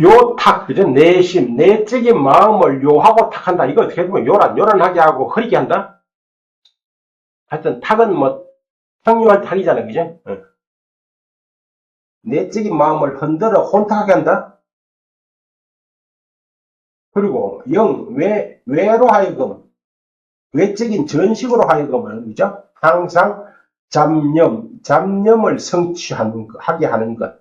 요탁, 그죠? 내심, 내적인 마음을 요하고 탁한다. 이거 어떻게 보면 요란하게 하고 흐리게 한다? 하여튼, 탁은 뭐, 평유할 탁이잖아요. 그죠? 내적인 마음을 흔들어 혼탁하게 한다? 그리고 외로 하여금, 외적인 전식으로 하여금은, 그죠? 항상 잡념을 하게 하는 것.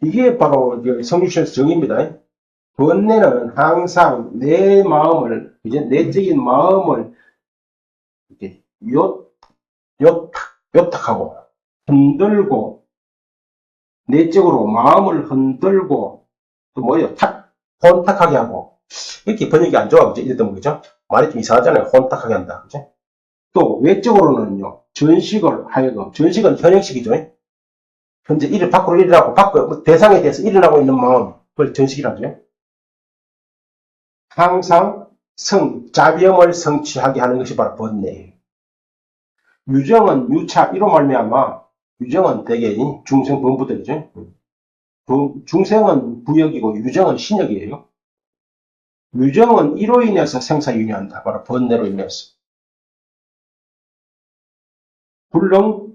이게 바로 성유시에서 정의입니다. 번뇌는 항상 내 마음을, 이제 내적인 마음을 이렇게 요탁하고 흔들고 내적으로 마음을 흔들고 또 뭐예요? 혼탁하게 하고 이렇게 번역이 안 좋아, 그죠? 이랬던 거죠. 말이 좀 이상하잖아요. 혼탁하게 한다, 그죠? 또 외적으로는요. 전식은 현행식이죠. 현재 밖으로 일어나고 대상에 대해서 일어나고 있는 마음, 그걸 전식이라죠. 항상 자비함을 성취하게 하는 것이 바로 번뇌예요. 유정은 유차, 이로 말미암아 유정은 대개 중생 범부들이죠. 중생은 부역이고 유정은 신역이에요. 유정은 이로 인해서 생사윤회한다. 바로 번뇌로 인해서. 불능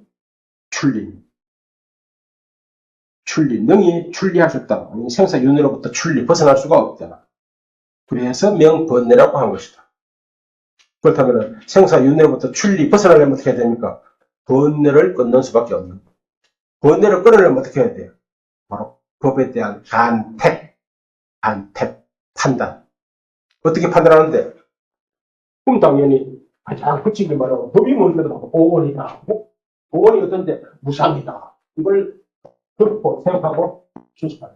능이 출리하셨다. 생사윤회로부터 벗어날 수가 없다. 그래서 명번뇌라고 한 것이다. 그렇다면 생사윤회로부터 벗어나려면 어떻게 해야 됩니까? 번뇌를 끊는 수밖에 없는 거예요. 번뇌를 끊으려면 어떻게 해야 돼요? 바로 법에 대한 판단. 어떻게 판단하는데? 그럼 당연히 가장 구체적인 말하고 법이 뭔데도 보원이다. 보원이 어떤데? 무상이다. 이걸 듣고 생각하고 수습하는.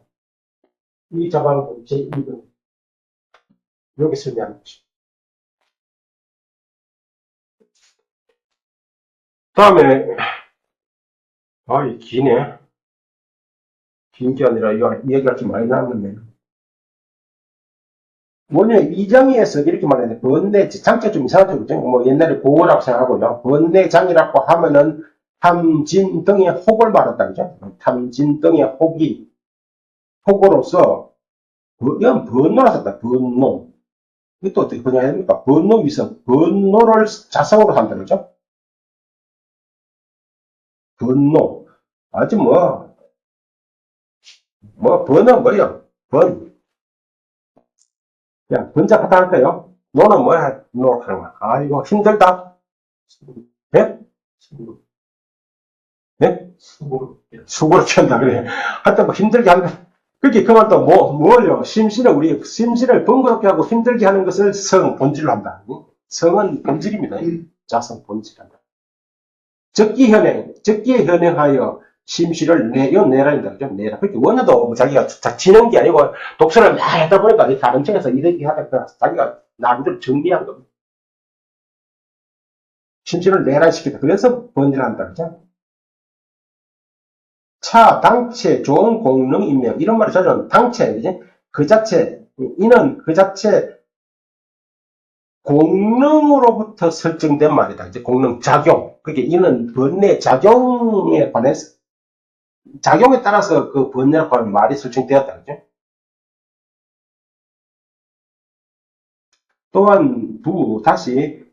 이 자방은 제2번 여기 설명하는 것입니다. 다음에 이 기네. 긴 게 아니라 이 얘기가 좀 많이 나왔네. 원래 이정희에서 이렇게 말했는데 번뇌 장자 좀 이상하죠, 그죠? 뭐 옛날에 고어라고 생각하고요. 번뇌장이라고 하면은 탐진등의 혹을 말한다, 그죠? 탐진등의 혹으로서 이건 번노라서 다 번노. 이것도 어떻게 번역해야 됩니까? 번노 위성, 번노를 자성으로 한다, 그죠? 번노. 아주 번은 뭐예요? 그냥 번잡하다 할까요? 노는 뭐야? 노력하는 거야. 이거 힘들다. 예? 예? 수고를 취한다, 그래. 하여튼 힘들게 한다. 그렇게 그 말도 뭘요? 심신을 번거롭게 하고 힘들게 하는 것을 본질로 한다. 성은 본질입니다. 자성 본질한다. 적기에 현행하여 심시를 내란다. 그죠? 내라. 그렇게 원어도 자기가 지는 게 아니고 독서를 막 하다 보니까 다른 책에서 이렇게 하다 자기가 나름대로 정리한 겁니다. 심시를 내란시키다. 그래서 번질한다. 그죠? 당체, 좋은 공능, 인명. 이런 말을 자주 하는 당체, 그지? 이는 그 자체 공능으로부터 설정된 말이다. 이제 공능 작용. 그게 이는 번뇌 작용에 관해서, 작용에 따라서 그 번뇌라고 하는 말이 설정되었다. 그죠? 또한, 다시,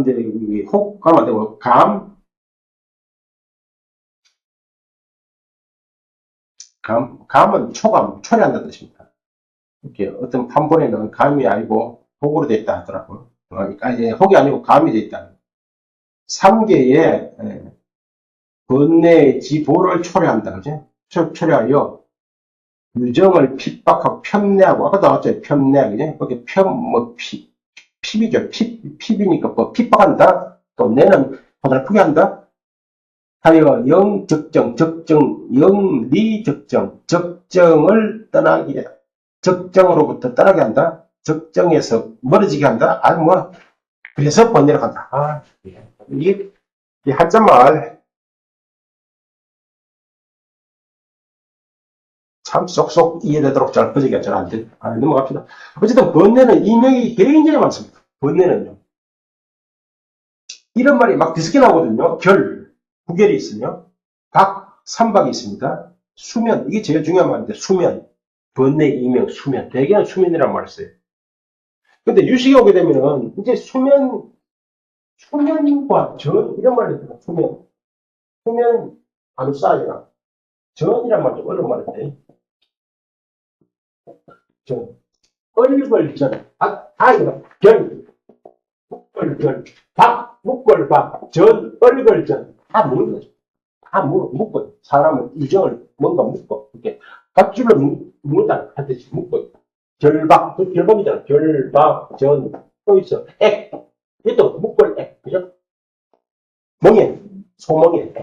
이제, 가면 안 되고, 감은 초래한다는 뜻입니다. 이렇게 어떤 판본에는 감이 아니고, 혹으로 되어 있다 하더라고요. 혹이 아니고 감이 되어 있다. 3개의 번뇌의 지보를 초래한다, 그죠? 초래하여 유정을 핍박하고 편내하고, 아까도 나왔죠? 편내, 그죠? 거기 핍이죠. 핍이니까 뭐 핍박한다? 또 내는 보살프게 한다? 하여 영리적정, 적정을 떠나게, 적정으로부터 떠나게 한다? 적정에서 멀어지게 한다? 아니, 뭐, 그래서 번뇌를 간다. 이게 한자말 참 쏙쏙 이해되도록 잘 퍼지기가 잘 안 돼. 넘어갑시다. 어쨌든 번뇌는 인명이 굉장히 많습니다. 번뇌는요. 이런 말이 막 뒤섞여 나오거든요. 구결이 있으며, 삼박이 있습니다. 수면, 이게 제일 중요한 말인데, 수면. 번뇌, 이명, 수면. 대개는 수면이라는 말을 써요. 근데 유식이 오게 되면은, 이제 수면과 이런 말이 있어요. 수면, 안싸이나 전이란 말이 어려운 말인데, 얼걸전, 묶걸전, 묶걸박, 얼걸전, 다 묶는 거죠. 다 묶어요. 사람은 이정을 뭔가 묶어. 이렇게 밧줄로 묶는다 하듯이 묶어요. 결박이잖아. 또 있어. 얘도 묶을 그죠? 소멍에.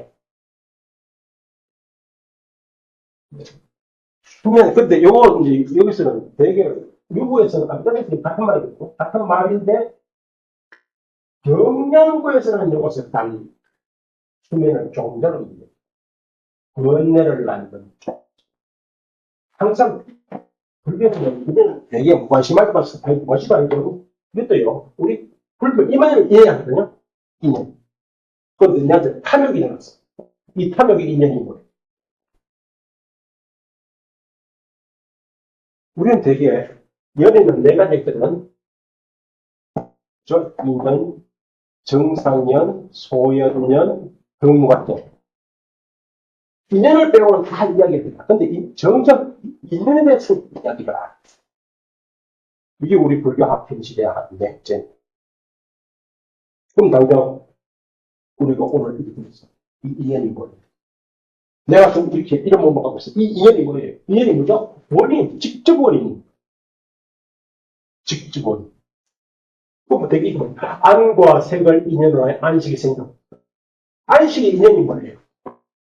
근데 이제, 여기서는 되게, 유구에서는, 앞전에서는 같은 말이거든요. 같은 말인데, 경량구에서는 이것을 달리, 수면을 조금 다릅니다. 번뇌를 낳는. 항상, 불교는 이제는 되게 무관심할 것 같아서, 무관심 아니고, 이것도요, 우리 불교 이만을 이해하거든요. 인연. 그런데 내한테 탐욕이 일어났어. 이 탐욕이 인연인 거예요. 우리는 되게, 연애는 네 가지 있거든. 인연, 정상연, 소연연, 경무같은. 인연을 빼고는 다 이야기합니다. 근데 정작 인연에 대해서 이야기가 이게 우리 불교 합편시대의 맥점. 그럼 당장 우리가 오늘 이렇게 했어. 이 인연이 뭐예요? 내가 좀 이렇게 이런 몸을 갖고 있어. 이 인연이 뭐예요? 인연이 뭐죠? 원인, 직접 원인. 직접 원인. 그럼 되게 안과 색을 인연으로 해 안식이 생겨. 안식의 인연이 뭐예요?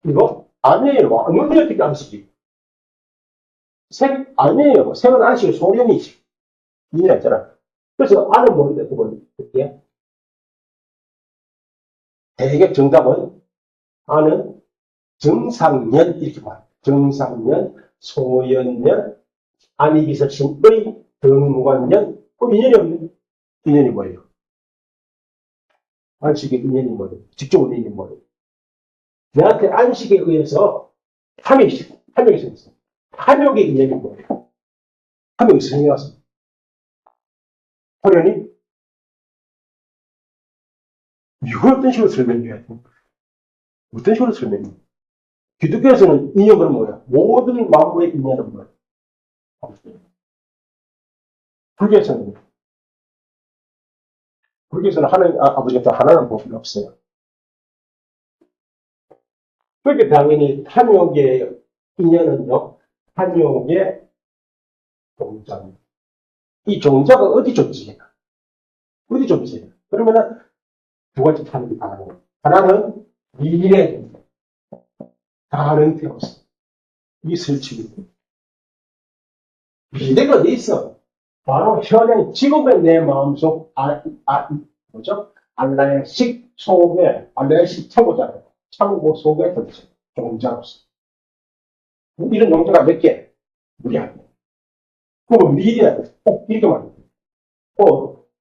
이거 아니에요. 어머니 어떻게 안식이? 색 아니에요. 색은 안식의 소련이지. 이해했잖아. 그래서 안은 뭔데, 그건, 어떻게? 대개 정답은 안은 정상년, 이렇게 봐요. 정상년, 소연년, 안이기설신의 등무관년, 그럼 인연이 없네. 인연이 뭐예요? 안식의 인연이 뭐예요? 직접 인연이 뭐예요? 내한테 안식에 의해서 탐욕이 생겼어. 탐욕의 인연이 뭐예요? 탐욕이 생겨났어. 호련이 이걸 어떤 식으로 설명해야 돼? 어떤 식으로 설명해? 기독교에서는 인연은 뭐야? 모든 만물의 인연은 뭐야? 불교에서는 아버지가 하나는 법이 없어요. 그렇게 당연히 탐욕의 인연은요, 탐욕의 종자. 이 종자가 어디 존재해요? 어디 존재해요? 그러면은 두 가지 탐욕이 가능해요. 하나는 미래 존재. 다른 태어서. 이 설치고. 미래가 어디 있어? 바로 현행, 지금의 내 마음속, 뭐죠? 알라의식 속에, 알라의식 창고잖아요. 창고 속에 존재. 종자로서. 이런 종자가 몇 개? 우리 한 개. 그러면 미래, 이렇게 말해요.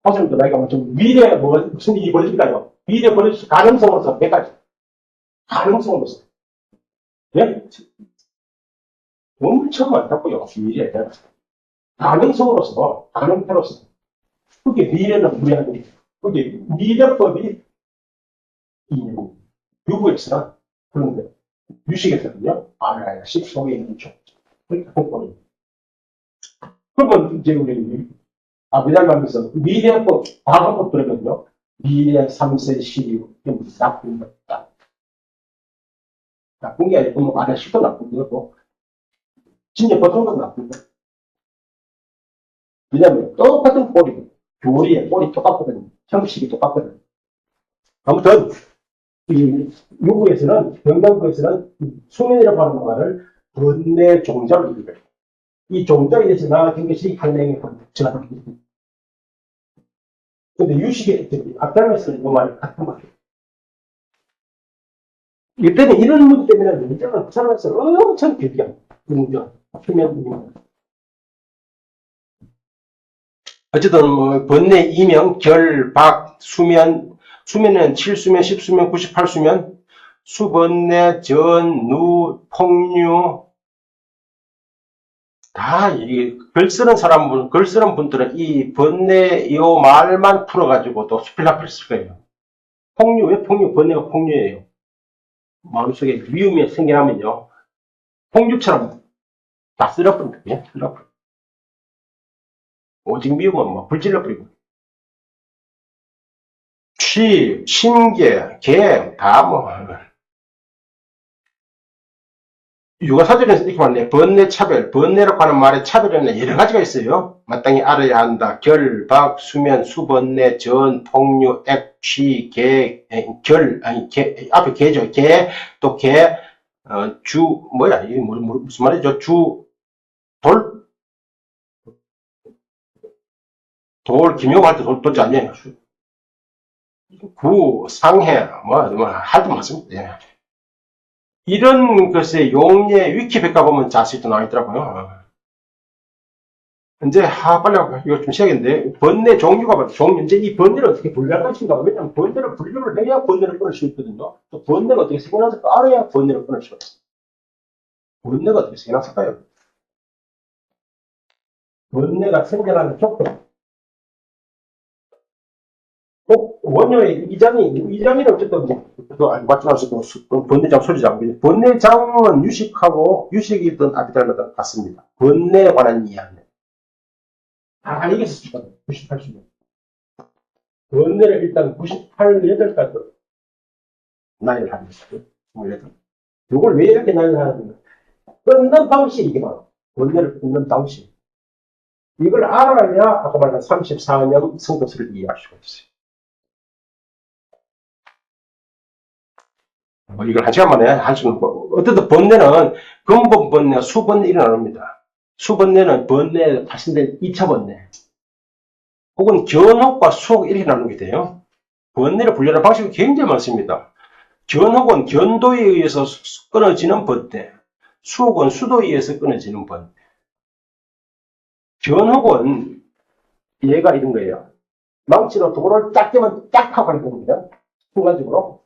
화생도 나이가 좀 미래에 무슨 일이 벌어질까요? 미래에 벌어질 가능성으로서 몇 가지. 가능성으로서. 예? 엄청 많다고요, 미래에. 가능성으로서, 가능태로서. 그게 미래는 무리하게 그게 미래법이 이 유구에서는 그런데 유식에서는요, RRC 속에 있는 쪽. 그러니까 공법입니다. 그러면 이제 우리 미달감에서 미래법, 과거법 들으면요, 미래 3세 시류, 나쁜 거다. 나쁜 게 아니고, 뭐, RRC도 나쁜 거고, 진짜 보통 건 나쁜 거. 왜냐면, 똑같은 꼬리, 교리에 꼬리 똑같거든요. 형식이 똑같거든요. 아무튼, 이 유구에서는, 경상도에서는 수면이라고 하는 말을 번뇌 종자로 읽어요. 이 종자에 대해서 나아진 것이 한랭의 지나갑니다. 근데 유식의 앞단에서는 이 말이 같은 말이에요. 이때는 이런 문제 때문에 문제가 그 사람에서 엄청 길게 문제, 수면 어쨌든 뭐 번뇌, 이명, 결, 박, 수면, 수면은 7수면, 10수면, 98수면, 수번뇌, 전, 누, 폭류, 다, 이, 글 쓰는 글 쓰는 분들은 이 번뇌, 이 말만 풀어가지고 또 수필라필 쓸 거예요. 폭류, 왜 폭류? 번뇌가 폭류예요. 마음속에 미움이 생겨나면요. 폭류처럼 다 쓸어버립니다. 쓸어버려. 오직 미움은 뭐 불질러버리고. 취, 심계, 개, 다 뭐. 육아사전에서 이렇게 말해요. 번뇌 차별, 번뇌라고 하는 말의 차별에는 여러 가지가 있어요. 마땅히 알아야 한다. 결, 박, 수면, 수번뇌, 전, 폭류, 액, 취, 개, 결, 아니, 개, 앞에 개죠. 개, 또 개, 뭐야, 이게 무슨 말이죠? 돌, 김용할 때 돌지 아니에요. 상해, 하도 많습니다. 예. 이런 것의 용례 위키백과 보면 자세히 또 나와 있더라고요. 이제 빨리 이거 좀 시작인데 번뇌 종류가 이제 이 번뇌를 어떻게 분류할 것인가? 왜냐하면 번뇌를 분류를 해야 번뇌를 끊을 수 있거든요. 또 번뇌가 어떻게 생겨나서 알아야 번뇌를 끊을 수가 있어요. 번뇌가 어떻게 생겨났을까요? 번뇌가 생겨나는 조건. 꼭 원효의 이장이는 어쨌든 맞춰놨어도 번뇌장 소리장. 번뇌장은 유식이든 아비달마다 같습니다. 번뇌에 관한 이야기. 다 알겠습니다. 98수년. 번뇌를 일단 98, 8까지 나이를 하고 있어요. 28. 이걸 왜 이렇게 나이를 하는가? 끊는 방식이 이게 바로 번뇌를 끊는 방식. 이걸 알아야 아까 말한 34년 성도수를 이해할 수가 있어요. 이걸 한 시간 만에 할 수는 없고, 어쨌든 번뇌는 근본 번뇌, 수번뇌 이런 나눕니다. 수번뇌는 번뇌에 발생된 2차 번뇌. 혹은 견혹과 수혹 이렇게 나누게 돼요. 번뇌를 분류하는 방식이 굉장히 많습니다. 견혹은 견도에 의해서 끊어지는 번뇌, 수혹은 수도에 의해서 끊어지는 번뇌. 견혹은 얘가 이런 거예요. 망치로 돌을 짝게만 짝 하고 가는 겁니다. 순간적으로.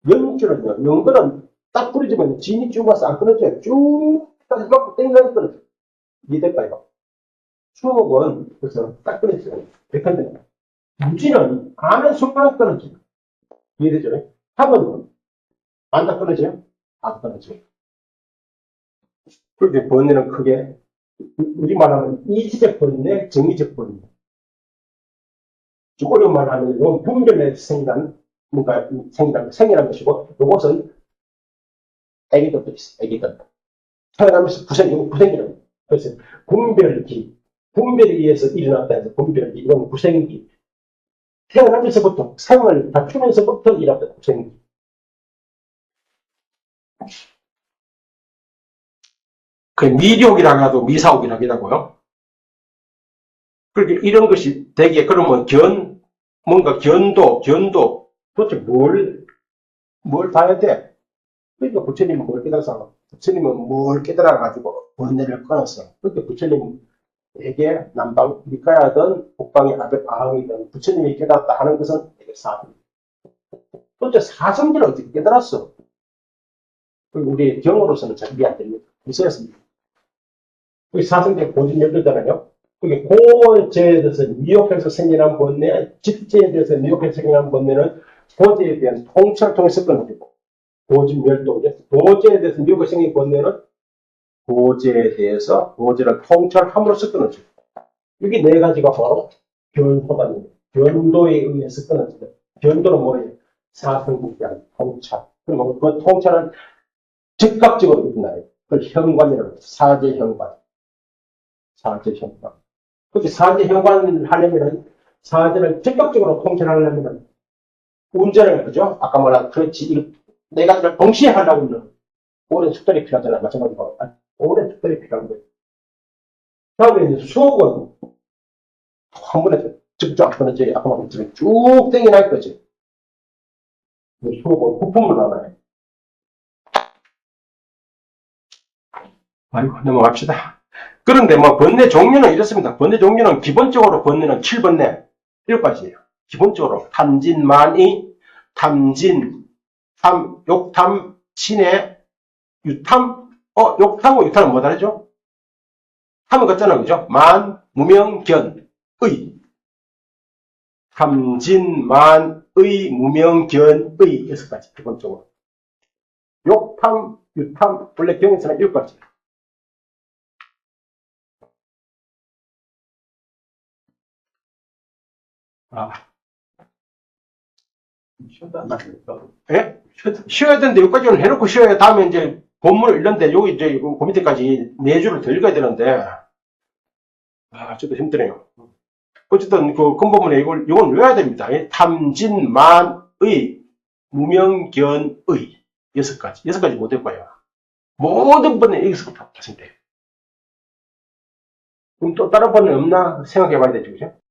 연줄은요, 연거는 딱 부러지면 진이 쭉 와서 안 끊어져요. 쭉 해서 막 땡겨서 끊어져요. 이해될까요? 수혹은 그래서 딱 끊어져요. 백한됩니다. 무지는 아는 순간 끊어져요. 이해되죠? 합은 안 다 끊어져요? 안 끊어져요. 그렇게 번뇌는 크게 우리 말하면 이지적 번뇌, 정의적 번뇌. 좀 어려운 말 하면 이건 분별에 생기는 것이고, 이것은 애기들도 있어요. 애기들. 태어나면서 부생이라고. 그래서 분별에 의해서 일어났다 해서 분별기, 이건 부생기. 태어나면서부터, 생을 갖추면서부터 일어났다, 부생기. 그 미력이라고 하고 미사옥이라고 하고요. 그렇게 이런 것이 되게, 그러면 뭔가 견도, 도대체 뭘 봐야 돼? 그러니까 부처님은 뭘 깨달아서, 부처님은 뭘 깨달아가지고 번뇌를 끊었어. 그러니까 부처님에게 남방, 니까야든 북방의 아항이든 부처님이 깨달았다 하는 것은 되게 사실. 도대체 사성질을 어떻게 깨달았어? 우리 경으로서는 잘 이해 안 됩니다. 있어야습니다. 우리 사성질 고진 열리잖아요. 그게 고제에 대해서 미혹해서 생겨난 번뇌, 직제에 대해서 미혹해서 생겨난 번뇌는 고제에 대한 통찰을 통해서 끊어지고, 고진멸도죠. 고제에 대해서 미혹해서 생긴 번뇌는 고제에 대해서 고제를 통찰함으로써 끊어지고, 이게 네 가지가 바로 변도다. 변도에 의해서 끊어지다. 변도는 뭐예요? 사성국장, 통찰. 그리고 그 통찰은 즉각적으로 일어나요. 그걸 현관이라고 해요. 사제현관. 사제현관. 그렇게 사제현관을 하려면은, 사제를 즉각적으로 통찰하려면은, 운전을, 그죠? 아까 말한, 그렇지. 이거 네 가지를 동시에 하려면 오랜 숙달이 필요하잖아요. 마찬가지로. 오랜 숙달이 필요한 거예요. 다음에 이제 수업은 한 번에 쭉쭉 끊어져요. 아까 말한 것처럼 쭉 땡겨날 거지. 수업은 부품을 나눠요. 아이고, 넘어갑시다. 그런데 뭐 번뇌 종류는 이렇습니다. 번뇌 종류는 기본적으로 번뇌는 7번뇌 7가지예요. 기본적으로 탐진, 만이, 탐진, 욕탐, 친해, 유탐. 욕탐과 유탐은 뭐 다르죠? 탐은 같잖아, 그죠? 만, 무명, 견, 의. 탐진, 만, 의, 무명, 견, 의 6가지 기본적으로. 욕탐, 유탐, 원래 경에서는 7가지. 아, 쉬어도 안 나니까. 예? 쉬어야 되는데 여기까지는 해놓고 쉬어야 다음에 이제 본문을 읽는데 여기 이제 그 밑에까지 4줄을 더 읽어야 되는데 저도 힘드네요. 어쨌든 그 근본문에 이건 외워야 됩니다. 예? 탐진만의 무명견의 6가지 6가지 못 외워요. 모든 번에 여기서부터 하시면 돼요. 그럼 또 다른 번은 없나 생각해 봐야 되죠, 그죠?